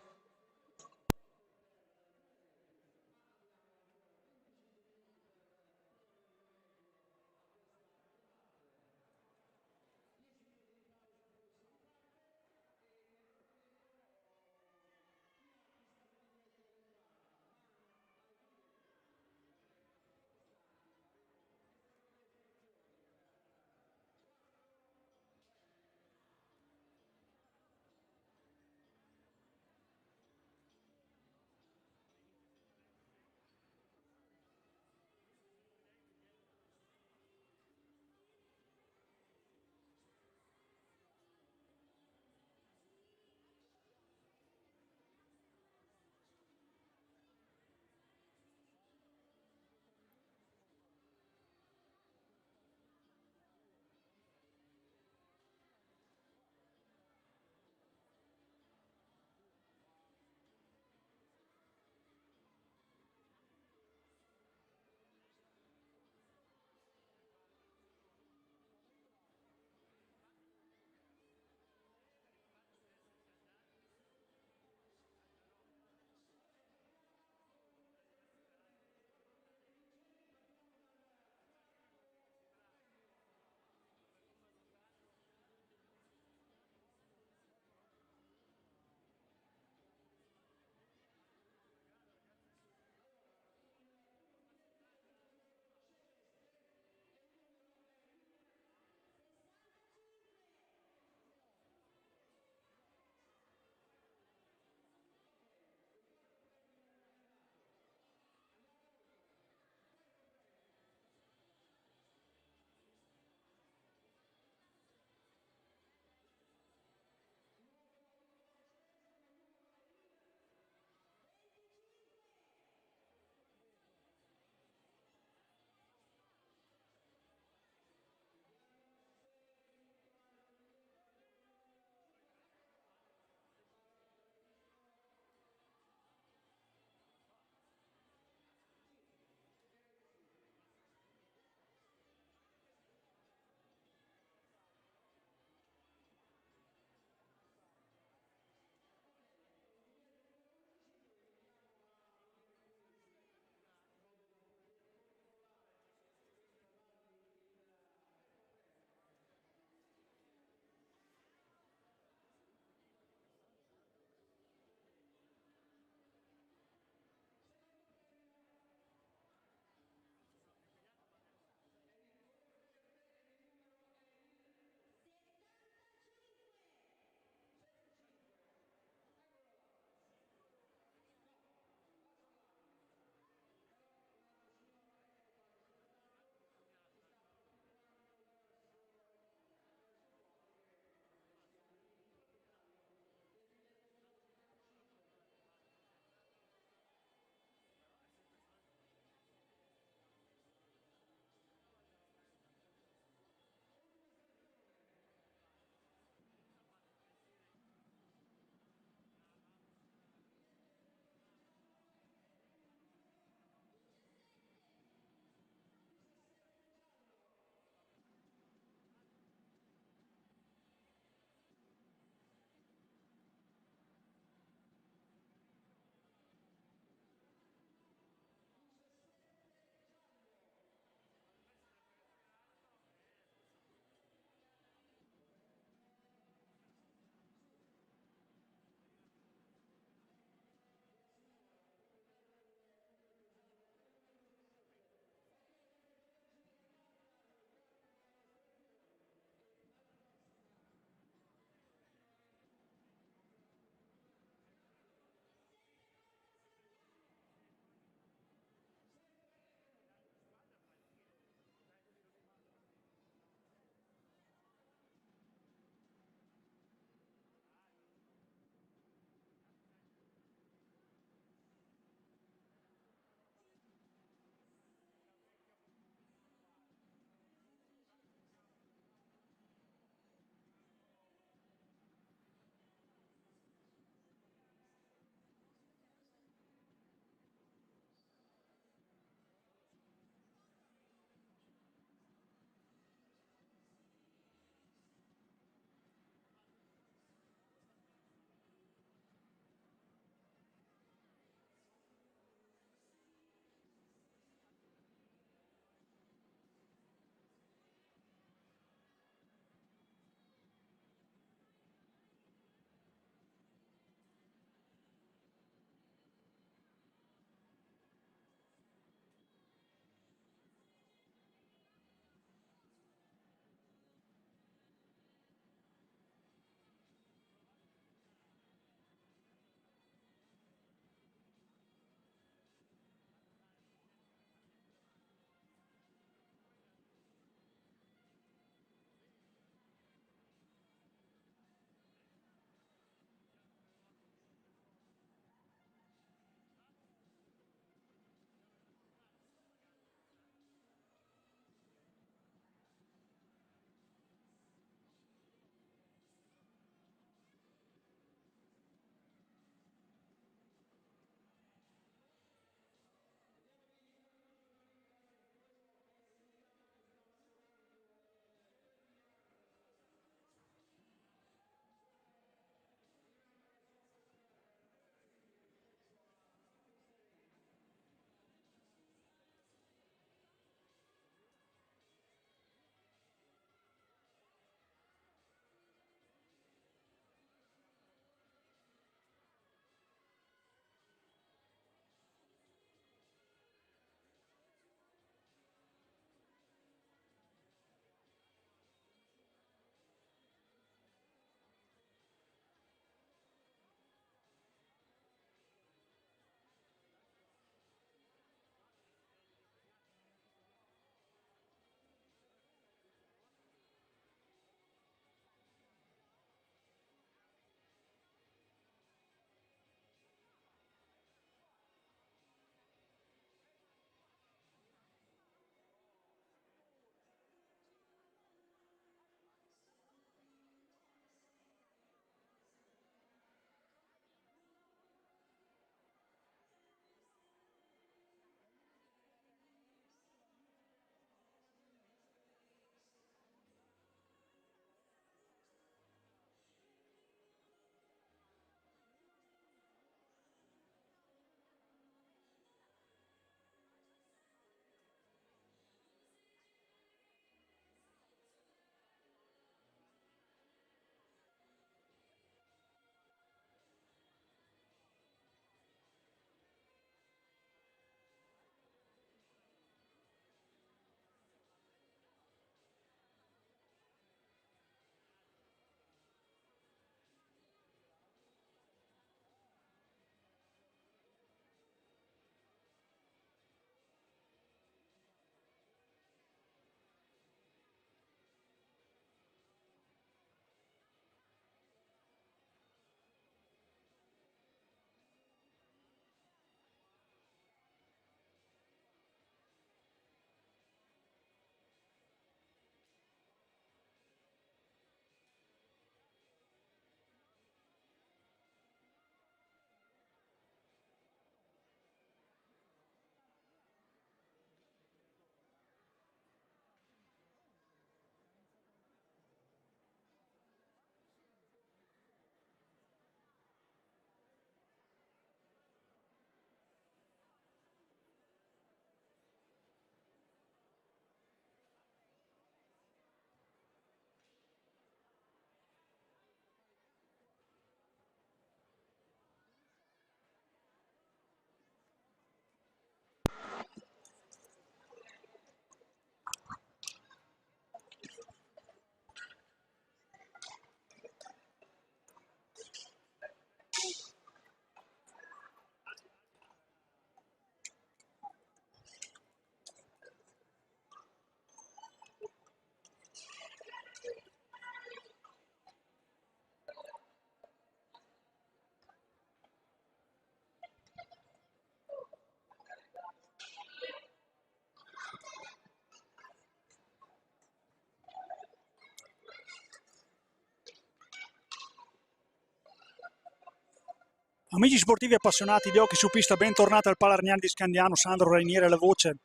Amici sportivi appassionati di hockey su pista, bentornati al Palarniani di Scandiano. Sandro Rainieri alla voce,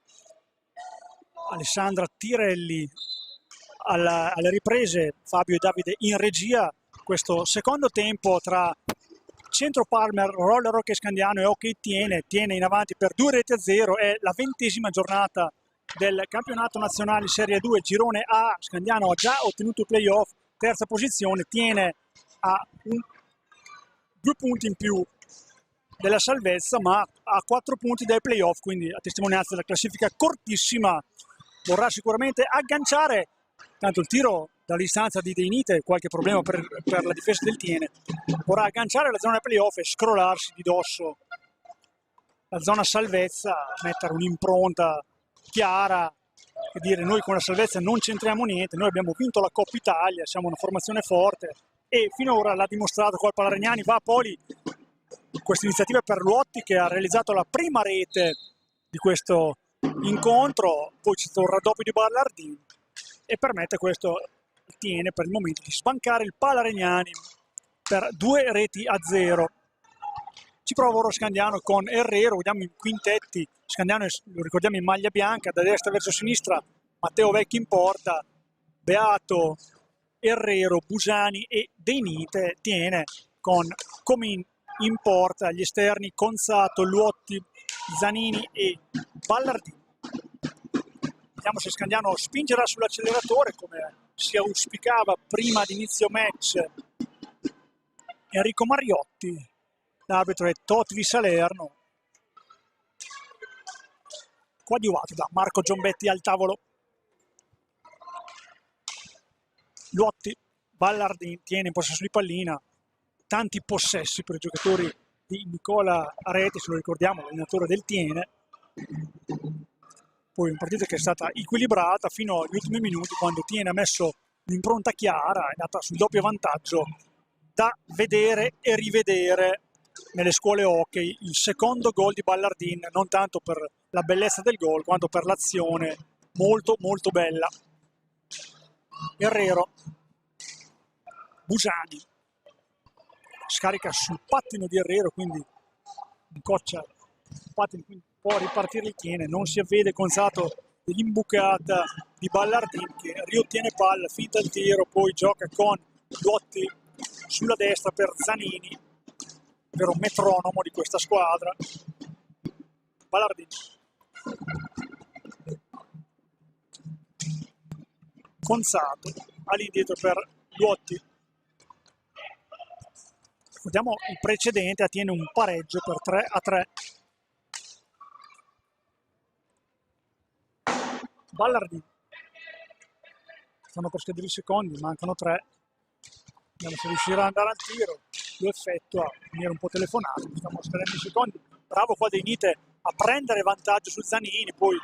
Alessandra Tirelli alle riprese, Fabio e Davide in regia. Questo secondo tempo tra Centro Palmer, Roller Hockey Scandiano e Hockey Tiene in avanti per 2-0. È la 20ª giornata del campionato nazionale Serie 2 Girone A. Scandiano ha già ottenuto i playoff, terza posizione, Tiene a 2 punti in più della salvezza, ma a 4 punti dai playoff, quindi a testimonianza della classifica cortissima. Vorrà sicuramente agganciare, tanto il tiro da distanza di Deinite, qualche problema per la difesa del Tiene, vorrà agganciare la zona playoff e scrollarsi di dosso la zona salvezza, mettere un'impronta chiara e dire: noi con la salvezza non c'entriamo niente, noi abbiamo vinto la Coppa Italia, siamo una formazione forte, e finora l'ha dimostrato qua al Palarniani. Va a Poli questa iniziativa per Luotti, che ha realizzato la prima rete di questo incontro, poi c'è stato un raddoppio di Ballardini e permette questo Tiene per il momento di sbancare il Palarniani per 2-0. Ci prova ora Scandiano con Herrero, vediamo i quintetti. Scandiano lo ricordiamo in maglia bianca, da destra verso sinistra Matteo Vecchi in porta, Beato, Herrero, Busani e Deinite. Tiene con Comin in porta, gli esterni Conzato, Luotti, Zanini e Ballardini. Vediamo se Scandiano spingerà sull'acceleratore come si auspicava prima di inizio match. Enrico Mariotti, l'arbitro è Totvi Salerno, coadiuvato da Marco Giombetti al tavolo. Luotti, Ballardini, Tiene in possesso di pallina, tanti possessi per i giocatori di Nicola Areti, se lo ricordiamo, l'allenatore del Tiene. Poi una partita che è stata equilibrata fino agli ultimi minuti, quando Tiene ha messo un'impronta chiara, è andata sul doppio vantaggio, da vedere e rivedere nelle scuole hockey. Il secondo gol di Ballardin, non tanto per la bellezza del gol quanto per l'azione molto molto bella. Herrero, Busani scarica sul pattino di Herrero, quindi incoccia il pattino, quindi può ripartire il Tiene, non si avvede Conzato dell'imbucata di Ballardin, che riottiene palla, finta il tiro, poi gioca con Luotti sulla destra per Zanini, vero metronomo di questa squadra. Ballardin, Conzato all'indietro per Luotti. Ricordiamo il precedente, ottiene un pareggio per 3-3. Ballardin, stanno per scadere i secondi, mancano 3. Vediamo se riuscirà ad andare al tiro. Lo effettua in maniera un po' telefonata, stiamo scadendo i secondi. Bravo qua Deinite a prendere vantaggio su Zanini, poi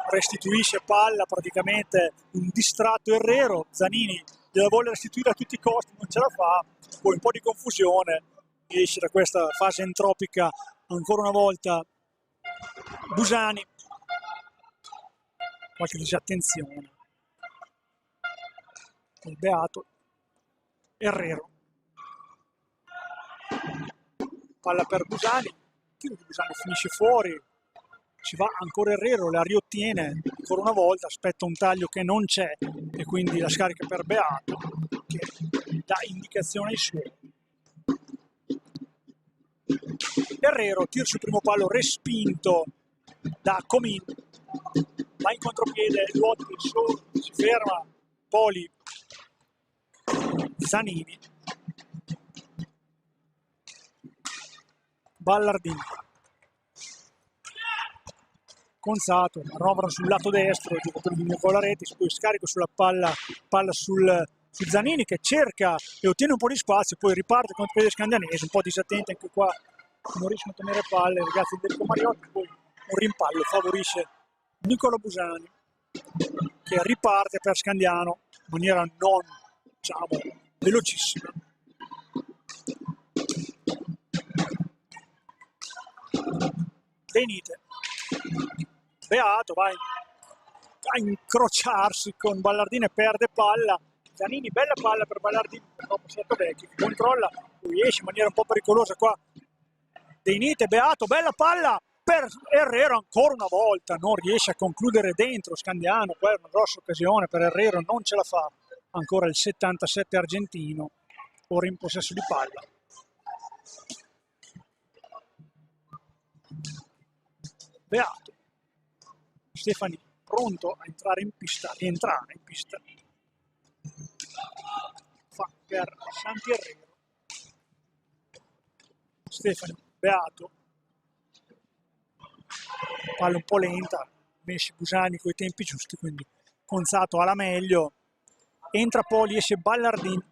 restituisce palla, praticamente un distratto Herrero. Zanini gliela vuole restituire a tutti i costi, non ce la fa, poi un po' di confusione, esce da questa fase entropica ancora una volta Busani, qualche disattenzione, il Beato, Herrero, palla per Busani, il tiro di Busani finisce fuori, ci va ancora Herrero, la riottiene ancora una volta, aspetta un taglio che non c'è e quindi la scarica per Beato, che dà indicazione ai suoi. Herrero, tiro sul primo palo respinto da Comin, va in contropiede Luotti, si ferma Poli, Zanini, Ballardini, Conzato, manovra sul lato destro, il giocatore di Nicola Reti, poi scarico sulla palla su Zanini, che cerca e ottiene un po' di spazio, poi riparte contro il Scandianese, un po' disattenti anche qua, non riescono a tenere palle i ragazzi del Enrico Mariotti, poi un rimpallo favorisce Nicola Busani, che riparte per Scandiano in maniera non, diciamo, velocissima. Deinite, Beato va a incrociarsi con Ballardini e perde palla. Zanini, bella palla per Ballardini, troppo sotto Vecchi, che controlla, lui esce in maniera un po' pericolosa qua De Nite, Beato, bella palla per Herrero ancora una volta, non riesce a concludere dentro Scandiano, qua è una grossa occasione per Herrero, non ce la fa, ancora il 77 argentino, ora in possesso di palla. Beato, Stefani pronto a entrare in pista, rientrare in pista, fa per Santi Herrero, Stefani, Beato, palla un po' lenta, Messi Busani con i tempi giusti, quindi Conzato alla meglio, entra Poli, esce Ballardini,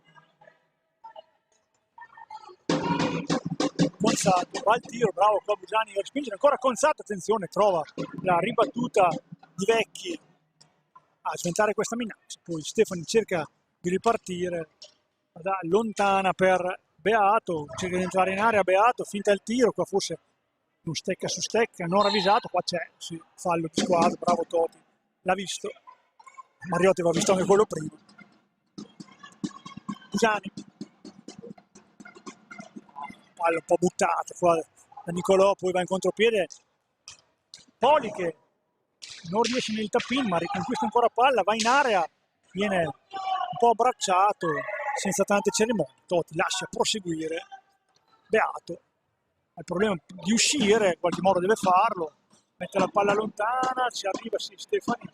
Conzato, va al tiro, bravo qua Busani a spingere, ancora Conzato, attenzione, trova la ribattuta di Vecchi a sventare questa minaccia, poi Stefani cerca di ripartire, lontana per Beato, cerca di entrare in area Beato, finta il tiro, qua forse un stecca su stecca, non ravvisato, qua c'è, sì, fallo di squadra, bravo Toti, l'ha visto, Mariotti aveva visto anche quello prima. Busani, palla un po' buttata qua da Nicolò, poi va in contropiede Poli che non riesce nel tap-in ma riconquista ancora palla, va in area, viene un po' abbracciato senza tante cerimonie, Totti lascia proseguire Beato, ha il problema di uscire, in qualche modo deve farlo, mette la palla lontana, ci arriva sì, Stefani,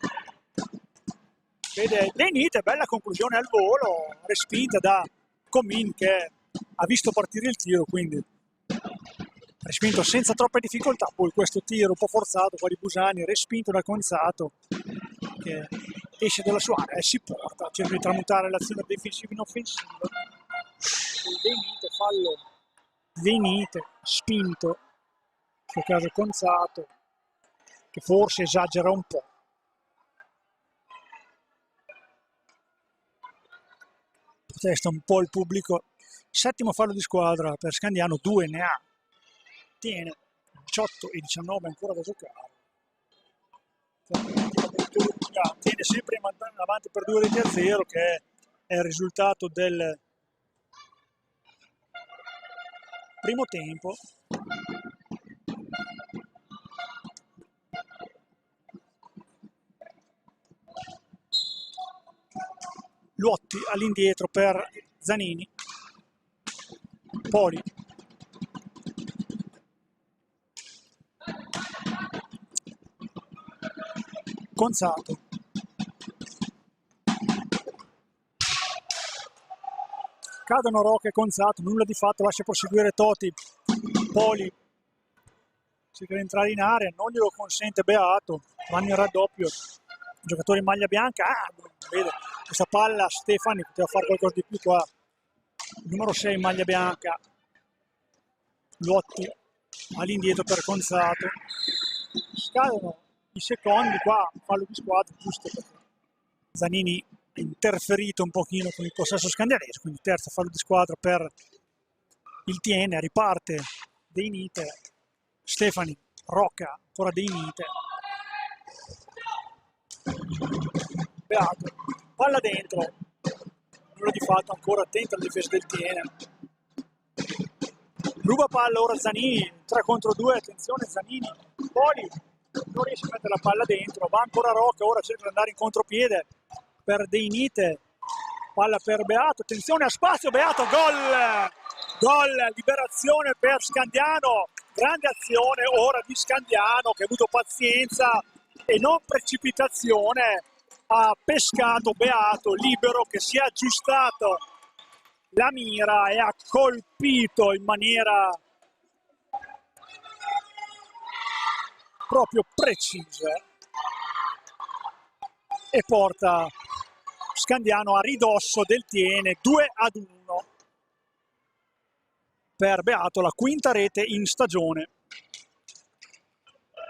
vede De Nite, bella conclusione al volo, respinta da Comin che ha visto partire il tiro, quindi respinto senza troppe difficoltà, poi questo tiro un po' forzato qua di Busani, respinto da Conzato che esce dalla sua area e si porta, cerca di tramutare l'azione difensiva in offensiva. De Nite, fallo De Nite, spinto, in questo caso Conzato, che forse esagera un po'. Protesta un po' il pubblico. Settimo fallo di squadra per Scandiano, 2 ne ha. Tiene 18 e 19 ancora da giocare. Tiene sempre avanti per 2-0 che è il risultato del primo tempo. Luotti all'indietro per Zanini, Poli, Conzato, cadono Rocca e Conzato, nulla di fatto, lascia proseguire Toti, Poli cerca di entrare in area, non glielo consente Beato, vanno in raddoppio, giocatore in maglia bianca, vede questa palla Stefani, poteva fare qualcosa di più qua, numero 6 in maglia bianca, Luotti all'indietro per Conzato, scadono i secondi qua, fallo di squadra giusto perché Zanini è interferito un pochino con il possesso scandianese, quindi terzo fallo di squadra per il Tiene, riparte De Nite, Stefani, Rocca, ancora De Nite, Beato, palla dentro, nulla di fatto, ancora attenta alla difesa del Tiene, ruba palla ora Zanini, 3 contro 2, attenzione Zanini, Poli non riesce a mettere la palla dentro, va ancora Rocca, ora cerca di andare in contropiede per De Nite, palla per Beato, attenzione a spazio, Beato, gol, liberazione per Scandiano, grande azione ora di Scandiano che ha avuto pazienza e non precipitazione, ha pescato Beato, libero che si è aggiustato la mira e ha colpito in maniera proprio precisa e porta Scandiano a ridosso del Tiene, 2-1 per Beato, la quinta rete in stagione.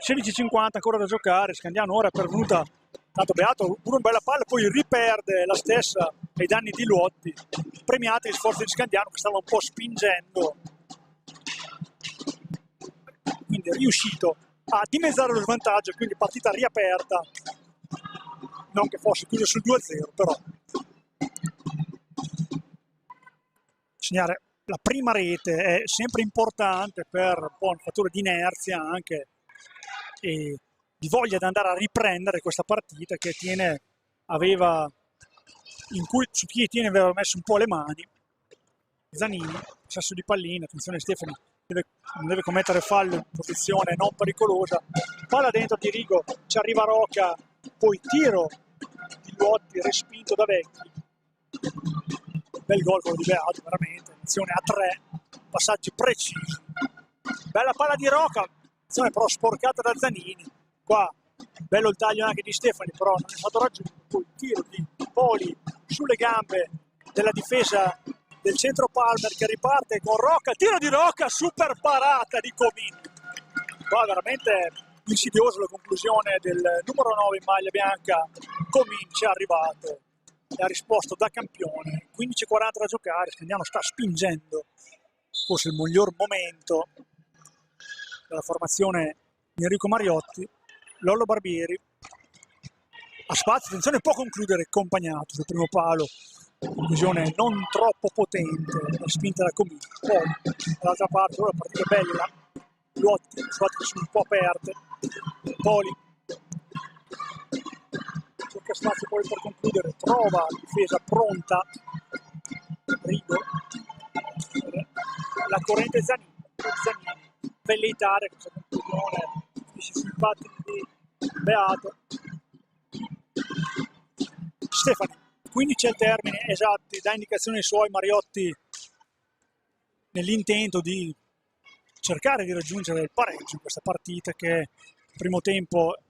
16:50 ancora da giocare, Scandiano ora è pervenuta, tanto Beato pure una bella palla, poi riperde la stessa ai danni di Luotti, premiati gli sforzi di Scandiano che stava un po' spingendo, quindi è riuscito a dimezzare lo svantaggio, quindi partita riaperta, non che fosse chiuso sul 2-0, però segnare la prima rete è sempre importante per un po' un fattore di inerzia anche e di voglia di andare a riprendere questa partita che su cui Tiene aveva messo un po' le mani. Zanini, possesso di pallina, attenzione Stefani, non deve commettere fallo in posizione non pericolosa, palla dentro di Rigo, ci arriva Rocca, poi tiro di Luotti respinto da Vecchi. Bel gol quello di Beato, veramente, attenzione a 3, passaggi precisi, bella palla di Rocca, attenzione però sporcata da Zanini, qua bello il taglio anche di Stefani, però non è stato raggiunto, poi il tiro di Poli sulle gambe della difesa del centro Palmer che riparte con Rocca, tiro di Rocca, super parata di Comin, qua veramente insidiosa la conclusione del numero 9 in maglia bianca. Comin ci è arrivato e ha risposto da campione. 15:40 da giocare, Scandiano sta spingendo, forse il miglior momento della formazione di Enrico Mariotti. Lollo Barbieri a spazio, attenzione, può concludere accompagnato sul primo palo, conclusione non troppo potente, spinta da Comin. Poi dall'altra parte ora la partita è bella, Luotti sono un po' aperte, Poli cerca spazio poi per concludere, trova la difesa pronta, Rigo, la corrente Zanini, velleitaria questa conclusione, sui patti di Beato. Stefani, 15 al termine esatti, dà indicazioni ai suoi Mariotti nell'intento di cercare di raggiungere il pareggio in questa partita che il primo tempo è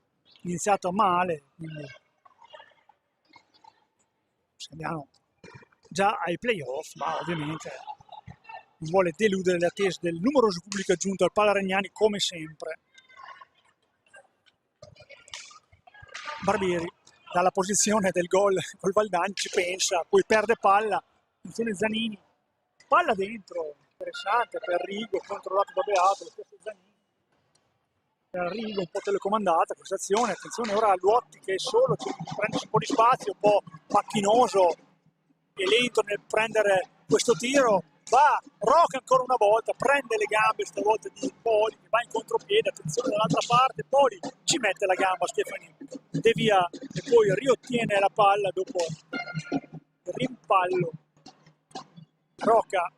iniziato male, quindi Scandiano già ai playoff, ma ovviamente non vuole deludere le attese del numeroso pubblico aggiunto al Pala-Regnani come sempre. Barbieri dalla posizione del gol col Valdani ci pensa, poi perde palla, attenzione Zanini, palla dentro, interessante per Rigo, controllato da Beato, lo stesso Zanini. Per Rigo un po' telecomandata questa azione, attenzione ora a Luotti che è solo, prende un po' di spazio, un po' macchinoso e lento nel prendere questo tiro, va Rocca ancora una volta, prende le gambe stavolta di Poli che va in contropiede, attenzione dall'altra parte, Poli ci mette la gamba Stefani, devia e poi riottiene la palla dopo il rimpallo. Rocca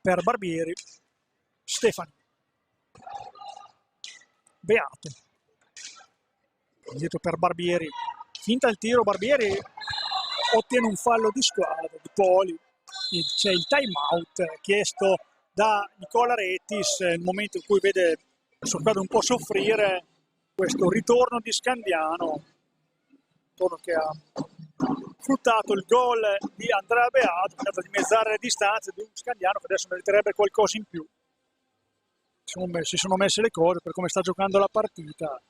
per Barbieri, Stefani, Beato, dietro per Barbieri, finta il tiro, Barbieri ottiene un fallo di squadra di Poli, c'è il time out chiesto da Nicola Retis nel momento in cui vede il suo squadra un po' soffrire questo ritorno di Scandiano, ritorno che ha fruttato il gol di Andrea Beato, cercato di dimezzare le distanze di un Scandiano che adesso meriterebbe qualcosa in più. Si sono messe le cose per come sta giocando la partita.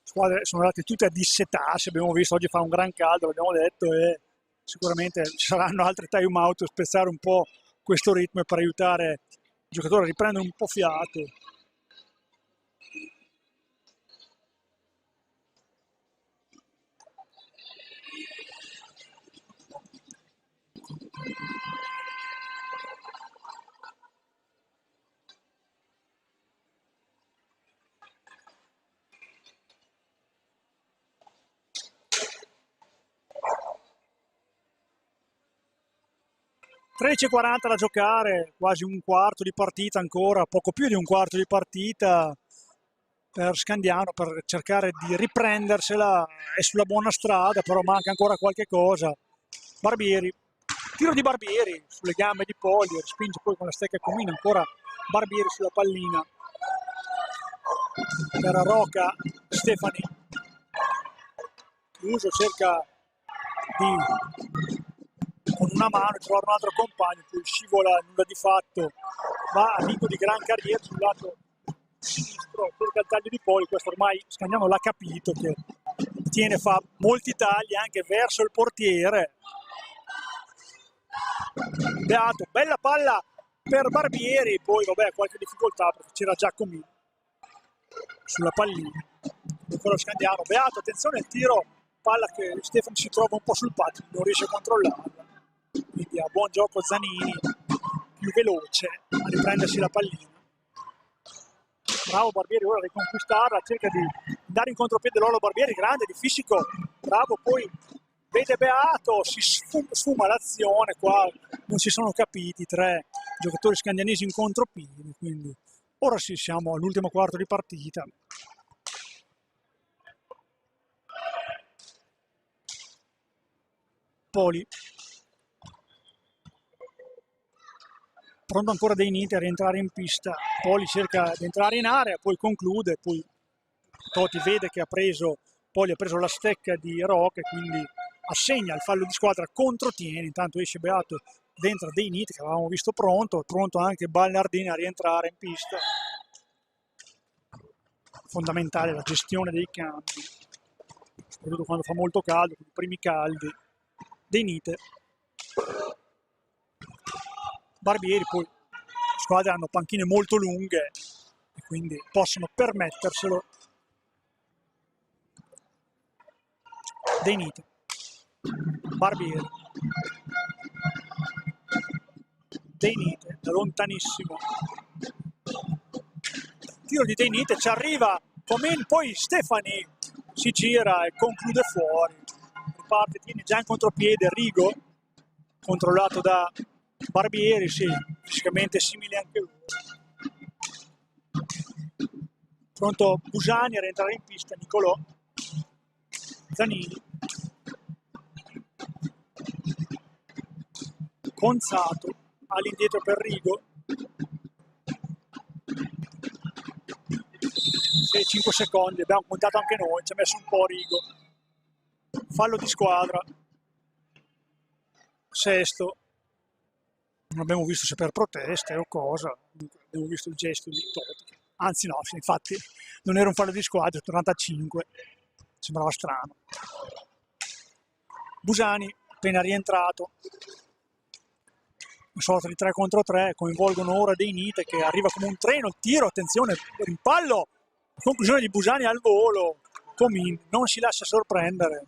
Squadre sono andate tutte a dissetarsi, abbiamo visto oggi fa un gran caldo, l'abbiamo detto, e sicuramente ci saranno altri time out per spezzare un po' questo ritmo e per aiutare il giocatore a riprendere un po' fiato. (13:40) da giocare, quasi un quarto di partita ancora, poco più di un quarto di partita per Scandiano per cercare di riprendersela, è sulla buona strada, però manca ancora qualche cosa. Barbieri, tiro di Barbieri sulle gambe di Poli, respinge poi con la stecca Comino, ancora Barbieri sulla pallina per Rocca, Stefani chiuso, cerca di con una mano trovare un altro compagno, poi scivola, nulla di fatto, va amico di gran carriera sul lato sinistro, cerca il taglio di Poli, questo ormai Scandiano l'ha capito che Tiene fa molti tagli anche verso il portiere. Beato, bella palla per Barbieri, poi vabbè qualche difficoltà perché c'era Giacomi sulla pallina. ancora Scandiano, Beato, attenzione al tiro, palla che Stefani si trova un po' sul patto, non riesce a controllarla, quindi a buon gioco Zanini, più veloce a riprendersi la pallina. Bravo Barbieri ora a riconquistarla, cerca di andare in contropiede Lolo Barbieri, grande di fisico, bravo, poi vede Beato, si sfuma l'azione, qua non si sono capiti, 3 giocatori scandianesi in contropiede, quindi ora sì, siamo all'ultimo quarto di partita. Poli. Pronto ancora dei Niti a rientrare in pista. Poli cerca di entrare in area, poi conclude, poi Totti vede che Poli ha preso la stecca di Roque, quindi assegna il fallo di squadra, controtiene, intanto esce Beato dentro dei Niti che avevamo visto pronto anche Ballardini a rientrare in pista. Fondamentale la gestione dei campi, soprattutto quando fa molto caldo, i primi caldi dei Nite. Barbieri, poi le squadre hanno panchine molto lunghe e quindi possono permetterselo. Dei Nite, Barbieri, Dei Nite da lontanissimo, tiro di Dei Nite, ci arriva Comin, poi Stefani si gira e conclude fuori, riparte, tiene già in contropiede Rigo, controllato da Barbieri, sì, fisicamente simile anche lui. Pronto Busani a rientrare in pista, Nicolò, Zanini, Conzato all'indietro per Rigo, 5 secondi, abbiamo contato anche noi, ci ha messo un po' Rigo, fallo di squadra, Sesto, non abbiamo visto se per proteste o cosa, abbiamo visto il gesto di Totti, anzi no, infatti non era un fallo di squadra, 45, sembrava strano. Busani appena rientrato, una sorta di 3 contro 3, coinvolgono ora Dei Nite che arriva come un treno, il tiro, attenzione, rimpallo, conclusione di Busani al volo, Comin non si lascia sorprendere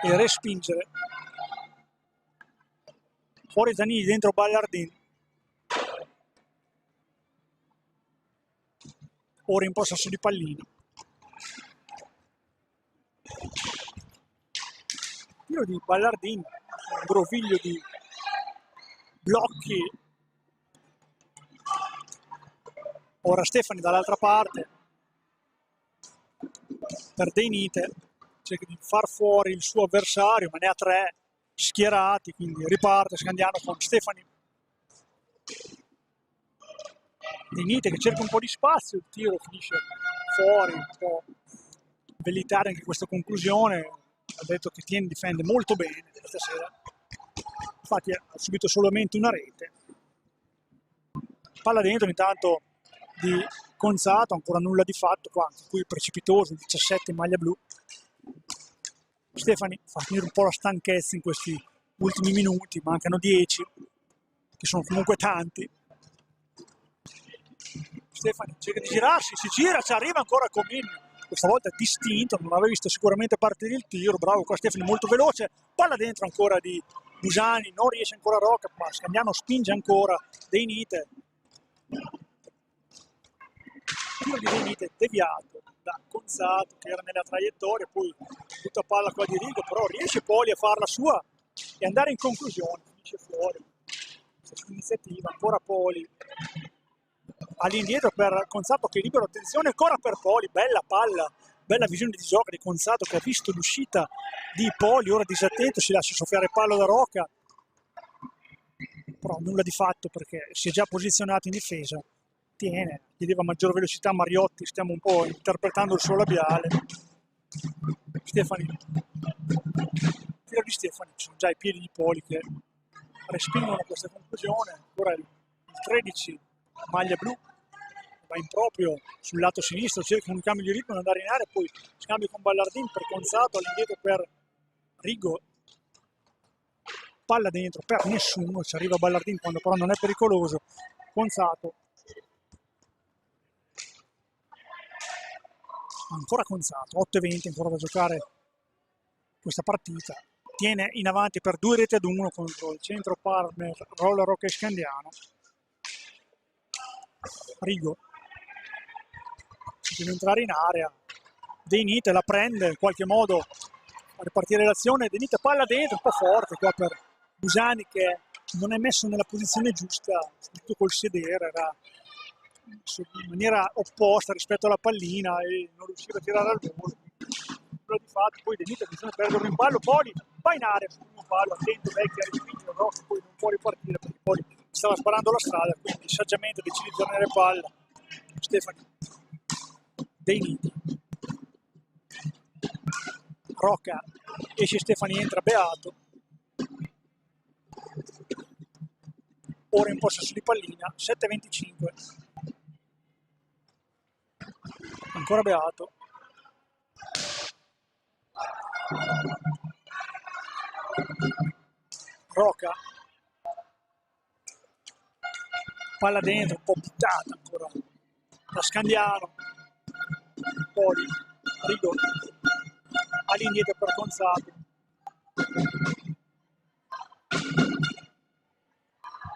e respingere. Fuori Zanini, dentro Ballardini. Ora in possesso di pallini. Tiro di Ballardini, un groviglio di blocchi. Ora Stefani dall'altra parte. Per Dei Nite cerca di far fuori il suo avversario, ma ne ha 3 schierati, quindi riparte Scandiano con Stefani. Dei Nite che cerca un po' di spazio, il tiro finisce fuori, un po' velitare anche questa conclusione. Ha detto che difende molto bene stasera, infatti ha subito solamente una rete. Palla dentro intanto di Conzato, ancora nulla di fatto qua, anche qui precipitoso, 17 in maglia blu. Stefani fa finire un po' la stanchezza in questi ultimi minuti, mancano 10, che sono comunque tanti. Stefani cerca di girarsi, si gira, ci arriva ancora Comin, questa volta distinto, non aveva visto sicuramente partire il tiro, bravo qua Stefani, molto veloce, palla dentro ancora di Busani, non riesce ancora Roca, ma Scandiano spinge ancora Dei Nite. Tiro di Dei Nite deviato da Conzato che era nella traiettoria, poi tutta palla qua di Rigo, però riesce Poli a farla sua e andare in conclusione, finisce fuori. Questa iniziativa, ancora Poli all'indietro per Conzato che libero, attenzione ancora per Poli, bella palla, bella visione di gioco di Conzato che ha visto l'uscita di Poli, ora disattento, si lascia soffiare palla da Roca, però nulla di fatto perché si è già posizionato in difesa, tiene, chiedeva maggior velocità Mariotti, stiamo un po' interpretando il suo labiale. Stefani, tiro di Stefani, sono già i piedi di Poli che respingono questa conclusione, ancora il 13 maglia blu va in proprio sul lato sinistro, cerca un cambio di ritmo ad andare in area, poi scambio con Ballardini per Conzato, all'indietro per Rigo, palla dentro per nessuno, ci arriva Ballardini quando però non è pericoloso. Conzato ancora Conzato, 8:20 ancora da giocare questa partita, tiene in avanti per 2-1 contro il centro Parmer, Roller Rocca e Scandiano. Rigo deve entrare in area, De Nite la prende in qualche modo a ripartire l'azione, De Nite palla dentro, un po' forte qua per Busani che non è messo nella posizione giusta, soprattutto col sedere, era in maniera opposta rispetto alla pallina e non riusciva a tirare al volo. Di fatto poi De Nite bisogna perdere un ballo, Poli va in area sul primo ballo, attento vecchio a respingere Rocco, poi non può ripartire perché poi stava sparando la strada, quindi saggiamente decide di tenere palla Stefani. De Nite, Rocca esce, Stefani entra, Beato, ora in possesso di pallina, 7:25, ancora Beato, Rocca, palla dentro, un po' buttata ancora da Scandiano, poi Rigo all'indietro per Conzato,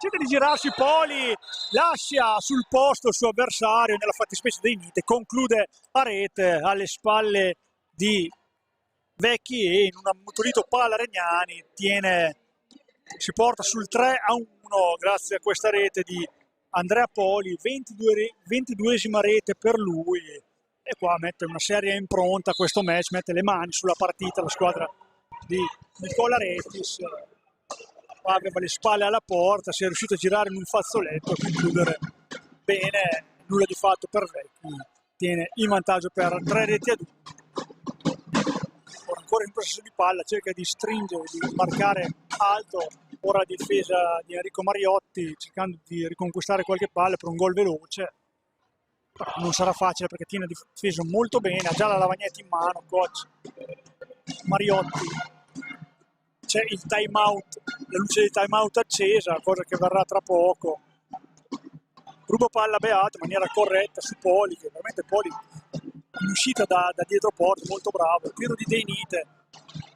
cerca di girarsi, Poli lascia sul posto il suo avversario, nella fattispecie De Nite, conclude a rete alle spalle di Vecchi e in un ammutolito palla Regnani si porta sul 3-1 grazie a questa rete di Andrea Poli, 22esima rete per lui e qua mette una seria impronta a questo match, mette le mani sulla partita la squadra di Nicola Retis. Qua aveva le spalle alla porta, si è riuscito a girare in un fazzoletto e concludere bene, nulla di fatto per Vecchi, tiene in vantaggio per 3-2. Ancora in possesso di palla, cerca di stringere, di marcare alto, ora la difesa di Enrico Mariotti cercando di riconquistare qualche palla per un gol veloce, però non sarà facile perché tiene difeso molto bene, ha già la lavagnetta in mano, coach Mariotti, c'è il time out, la luce di time out accesa, cosa che verrà tra poco, ruba palla Beato in maniera corretta su Poli, che veramente Poli in uscita da dietro porta, molto bravo, tiro di De Nite,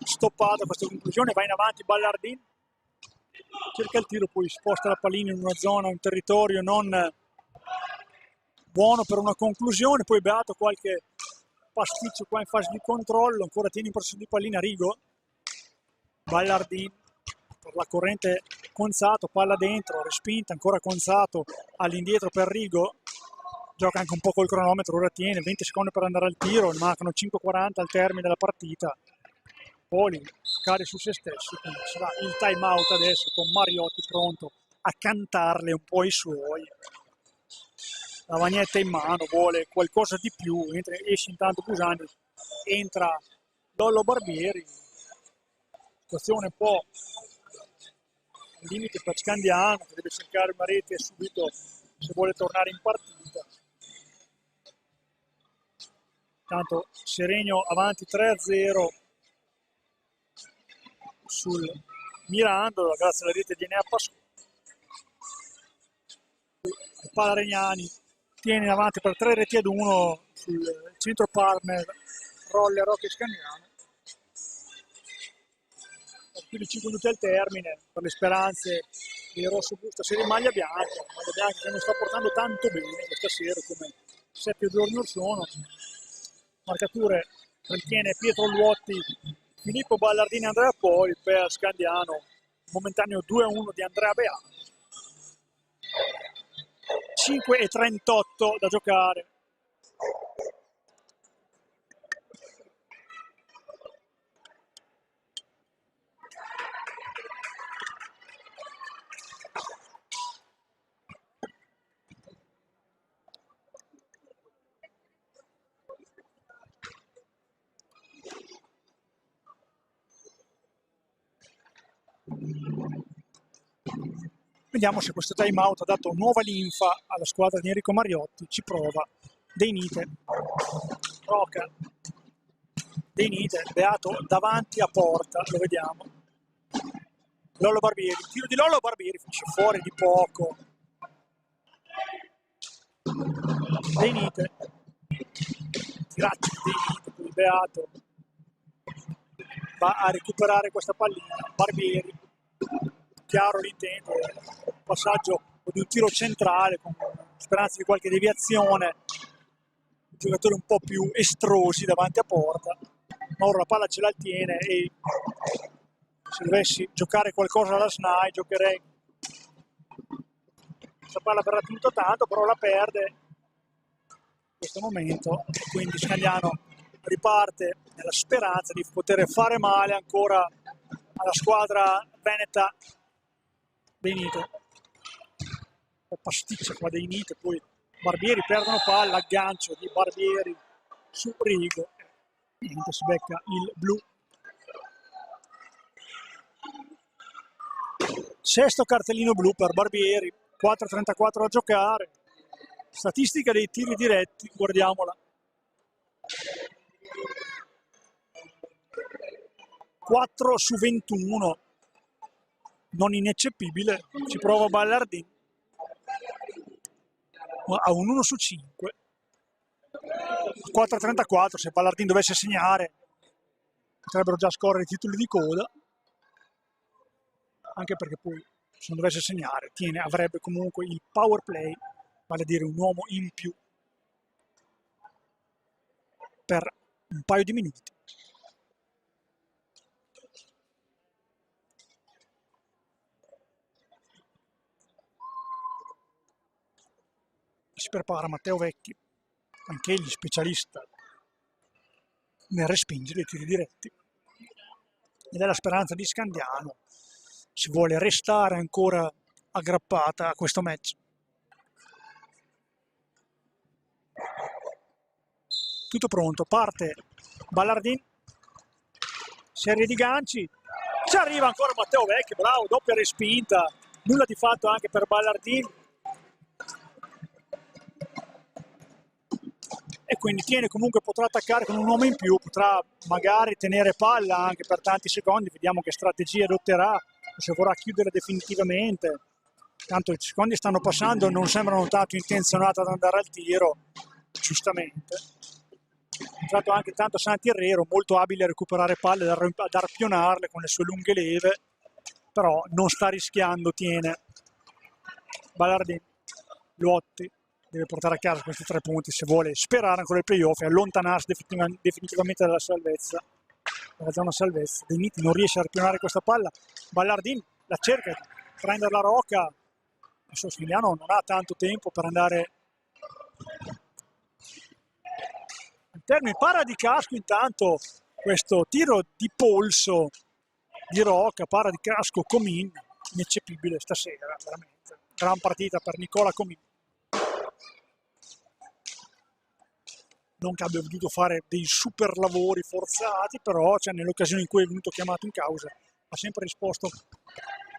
stoppato a questa conclusione, va in avanti Ballardin, cerca il tiro, poi sposta la pallina in una zona, un territorio non buono per una conclusione, poi Beato qualche pasticcio qua in fase di controllo, ancora tiene in possesso di pallina Rigo, Ballardin per la corrente Conzato, palla dentro, respinta, ancora Conzato all'indietro per Rigo, gioca anche un po' col cronometro, ora tiene 20 secondi per andare al tiro, mancano 5:40 al termine della partita. Poli cade su se stesso, quindi sarà il time out adesso con Mariotti pronto a cantarle un po' i suoi. La lavagnetta in mano, vuole qualcosa di più, esce intanto Busani, entra Lollo Barbieri, situazione un po' al limite per Scandiano che deve cercare una rete subito se vuole tornare in partita. Tanto Seregno avanti 3-0 sul Mirandola grazie alla rete di Enea Pasquale. Palla Regnani tiene in avanti per 3-1 sul centro Parmer, Roller Rocca e Scandiano. Più di 5 minuti al termine per le speranze di Rosso Busta Serie maglia bianca che non sta portando tanto bene questa sera come 7 giorni or sono. Marcature ritiene Pietro Luotti, Filippo Ballardini e Andrea Poli, per Scandiano momentaneo 2-1 di Andrea Beato. 5:38 da giocare. Vediamo se questo time out ha dato nuova linfa alla squadra di Enrico Mariotti. Ci prova De Nite, Rocca, De Nite, Beato davanti a porta, lo vediamo. Lollo Barbieri, tiro di Lollo Barbieri, finisce fuori di poco. De Nite, tiraccio di poi Beato va a recuperare questa pallina. Barbieri, chiaro l'intento, passaggio di un tiro centrale con speranza di qualche deviazione, giocatori un po' più estrosi davanti a porta. Ora la palla ce la tiene e se dovessi giocare qualcosa alla SNAI giocherei questa palla verrà tenuto tanto, però la perde in questo momento, quindi Scagliano riparte nella speranza di poter fare male ancora alla squadra veneta dei Nite. Un pasticcia qua dei Nite, poi Barbieri perdono palla, aggancio di Barbieri su Rigo, niente, si becca il blu. Sesto cartellino blu per Barbieri, 4:34 a giocare. Statistica dei tiri diretti, guardiamola. 4 su 21, non ineccepibile, ci prova Ballardin. A un 1 su 5. 4:34, se Ballardin dovesse segnare potrebbero già scorrere i titoli di coda, anche perché poi se non dovesse segnare avrebbe comunque il power play, vale a dire un uomo in più per un paio di minuti. Si prepara Matteo Vecchi, anche egli specialista nel respingere i tiri diretti, ed è la speranza di Scandiano, si vuole restare ancora aggrappata a questo match. Tutto pronto, parte Ballardin, serie di ganci, ci arriva ancora Matteo Vecchi, bravo, doppia respinta, nulla di fatto anche per Ballardin, e quindi tiene, comunque potrà attaccare con un uomo in più, potrà magari tenere palla anche per tanti secondi, vediamo che strategia adotterà, se vorrà chiudere definitivamente. Tanto i secondi stanno passando, non sembrano tanto intenzionati ad andare al tiro, giustamente. È entrato anche tanto Santi Herrero, molto abile a recuperare palle, ad arpionarle con le sue lunghe leve, però non sta rischiando, tiene. Ballardin, Luotti deve portare a casa questi 3 punti se vuole sperare ancora il playoff e allontanarsi definitivamente dalla salvezza, dalla zona salvezza. De Niti non riesce a arpionare questa palla, Ballardin la cerca di prendere la rocca, adesso Scagliano non ha tanto tempo per andare all'interno, impara di casco intanto questo tiro di polso di Rocca, para di casco Comin, ineccepibile stasera, veramente gran partita per Nicola Comin. Non che abbia dovuto fare dei super lavori forzati, però nelle occasioni in cui è venuto chiamato in causa ha sempre risposto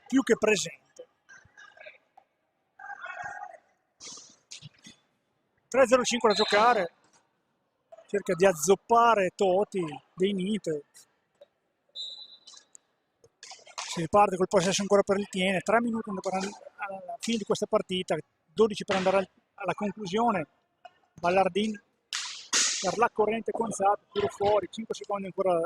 più che presente. 3:05 da giocare, cerca di azzoppare Toti dei Nite, si riparte col possesso ancora per il Tiene, 3 minuti alla fine di questa partita, 12 per andare alla conclusione. Ballardin per la corrente Conzato, tiro fuori, 5 secondi ancora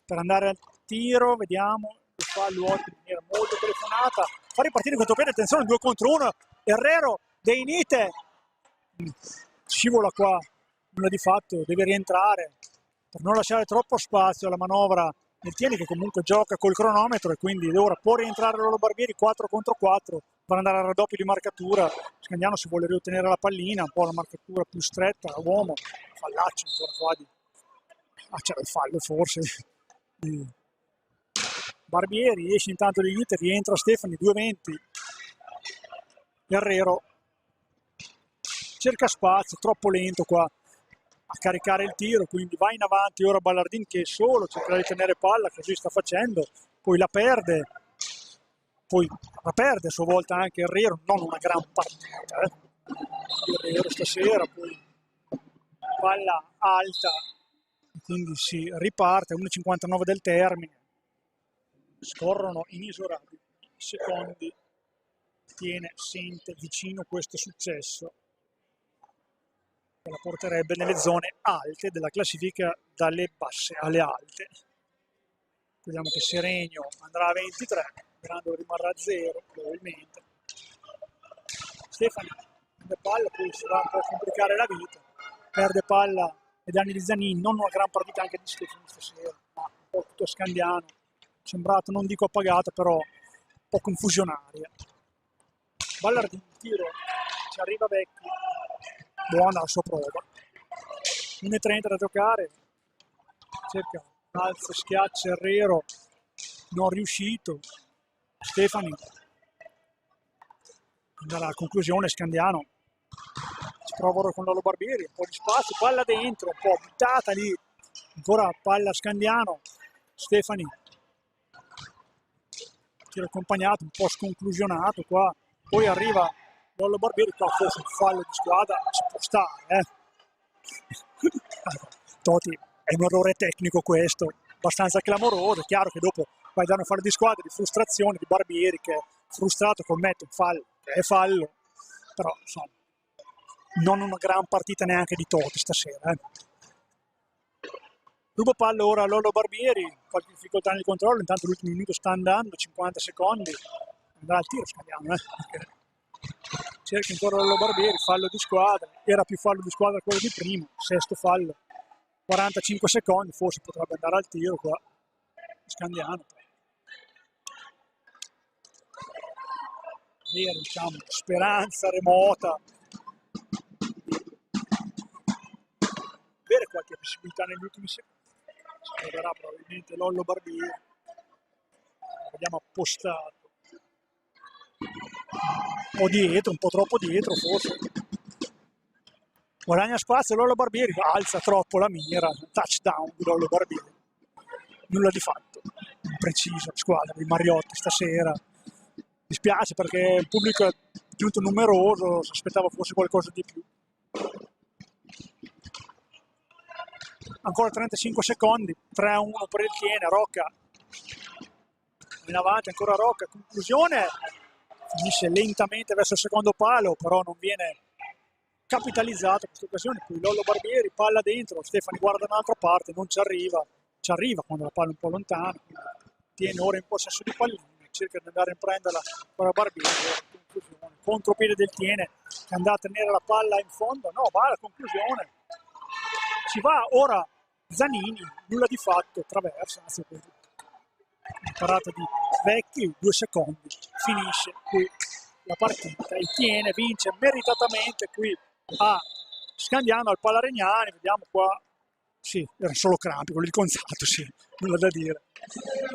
per andare al tiro, vediamo, che fa Luotti in maniera molto telefonata, fa ripartire questo piede, attenzione, 2 contro 1, Herrero dei Nite, scivola qua, nulla di fatto, deve rientrare per non lasciare troppo spazio alla manovra del Tieni, che comunque gioca col cronometro, e quindi ora può rientrare Lolo Barbieri 4 contro 4 per andare al raddoppio di marcatura. Scagliano si vuole riottenere la pallina, un po' la marcatura più stretta, uomo, fallaccio ancora qua di... c'era il fallo forse di Barbieri, esce intanto di Inter, rientra Stefani, 2:20, Herrero cerca spazio, troppo lento qua a caricare il tiro, quindi va in avanti ora Ballardin, che è solo, cerca di tenere palla, così sta facendo, poi la perde a sua volta anche Herrero, non una gran partita Herrero stasera, poi palla alta, quindi si riparte, 1:59 del termine, scorrono inesorabili secondi, Tiene, sente vicino questo successo. che la porterebbe nelle zone alte della classifica, dalle basse alle alte. Vediamo che Seregno andrà a 23, Grando rimarrà a 0 probabilmente. Stefani perde palla, poi si va un po' a complicare la vita, perde palla e danni di Zanin, non una gran partita anche di Stefani stasera, ma un po' tutto Scandiano, sembrato, non dico appagato, però un po' confusionaria. Ballardin, tiro, ci arriva Vecchi, buona la sua prova, 1:30 da giocare, cerca alza, schiaccia Herrero, non riuscito. Stefani dalla conclusione, Scandiano ci prova ora con Lollo Barbieri, un po' di spazio, palla dentro, un po' buttata lì, ancora palla Scandiano. Stefani tiro accompagnato, un po' sconclusionato qua, poi arriva Lollo Barbieri, qua forse un fallo di squadra ci può stare, Toti, è un errore tecnico questo, abbastanza clamoroso. È chiaro che dopo vai da una fallo di squadra, di frustrazione di Barbieri, che è frustrato, commette un fallo, che è fallo, però insomma non una gran partita neanche di Toti stasera. Rubo palla ora Lollo Barbieri, qualche difficoltà nel controllo, intanto l'ultimo minuto sta andando, 50 secondi, andrà al tiro Scandiano, cerca ancora Lollo Barbieri, fallo di squadra, era più fallo di squadra quello di prima, sesto fallo, 45 secondi, forse potrebbe andare al tiro qua, Scandiano. Vera, diciamo, speranza remota, avere qualche possibilità negli ultimi secondi. Si troverà probabilmente Lollo Barbieri, vediamo appostato, un po' dietro, un po' troppo dietro forse. Guadagna spazio Lollo Barbieri, alza troppo la mira, touchdown di Lollo Barbieri, nulla di fatto, imprecisa squadra di Mariotti stasera. Dispiace perché il pubblico è giunto numeroso, si aspettava forse qualcosa di più. Ancora 35 secondi, 3-1 per il Tiene, Rocca in avanti, ancora Rocca, conclusione, finisce lentamente verso il secondo palo, però non viene capitalizzato in questa occasione. Poi Lollo Barbieri, palla dentro, Stefani guarda da un'altra parte, non ci arriva quando la palla è un po' lontana, Tiene ora in possesso di pallina, cerca di andare a prenderla per Barbieri, conclusione, contropiede del Tiene che è andato a tenere la palla in fondo, no, va alla conclusione, ci va ora Zanini, nulla di fatto, traversa, anzi parata di Vecchi, 2 secondi, finisce qui la partita, il Tiene vince meritatamente qui a Scandiano al Palaregnani, vediamo qua, sì, era solo crampi, quello di Conzato, sì, nulla da dire.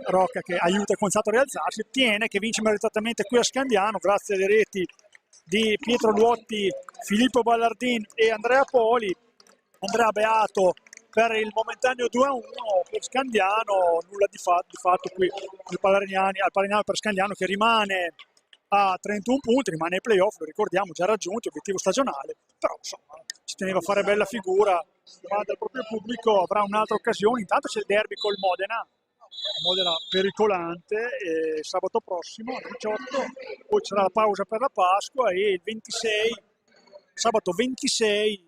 Rocca che aiuta Conzato a rialzarsi, Tiene che vince meritatamente qui a Scandiano grazie alle reti di Pietro Luotti, Filippo Ballardin e Andrea Poli. Andrea Beato per il momentaneo 2-1 per Scandiano, nulla di fatto qui al Palaregnano per Scandiano che rimane a 31 punti, rimane ai playoff, lo ricordiamo, già raggiunti, obiettivo stagionale, però insomma ci teneva a fare bella figura davanti al proprio pubblico, avrà un'altra occasione. Intanto c'è il derby col Modena pericolante, sabato prossimo alle 18, poi c'era la pausa per la Pasqua e il 26, sabato 26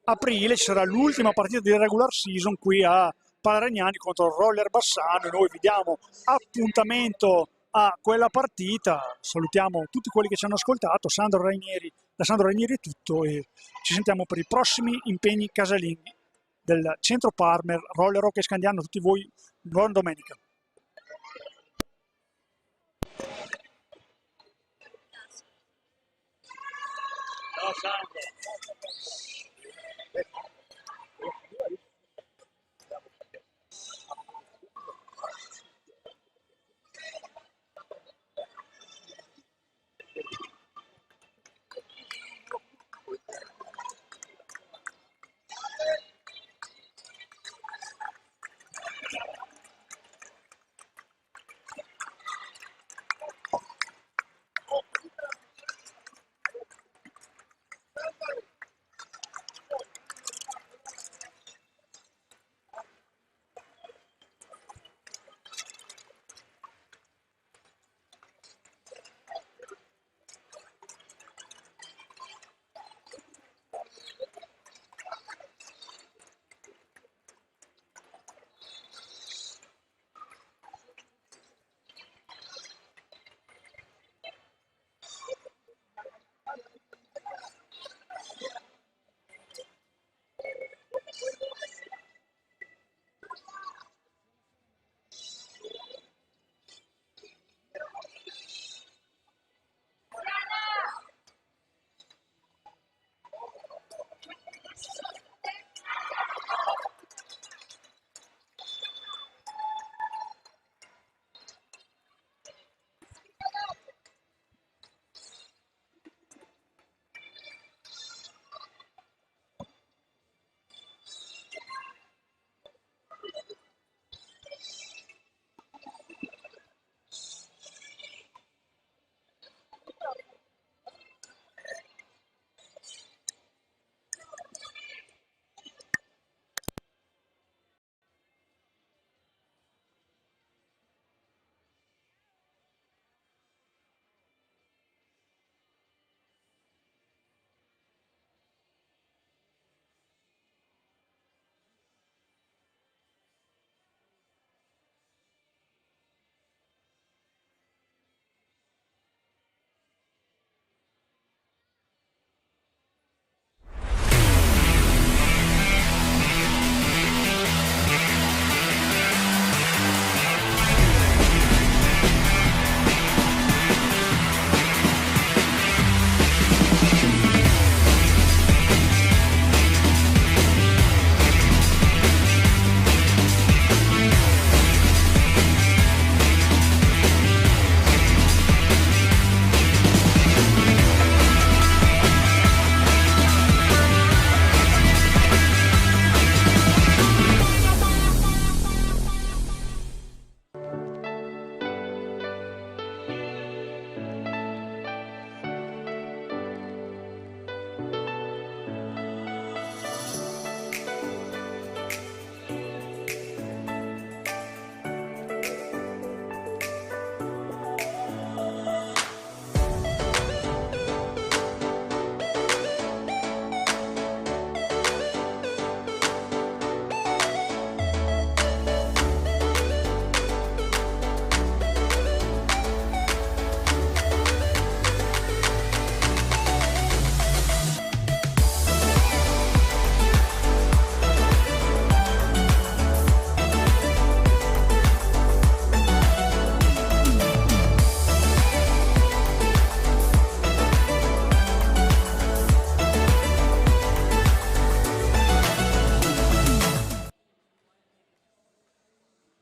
aprile ci sarà l'ultima partita di regular season qui a Palaregnani contro il Roller Bassano. Noi vi diamo appuntamento a quella partita, salutiamo tutti quelli che ci hanno ascoltato, da Sandro Rainieri è tutto e ci sentiamo per i prossimi impegni casalinghi del Centro Parmer, Roller Hockey Scandiano. A tutti voi buona domenica. Ciao Sandro.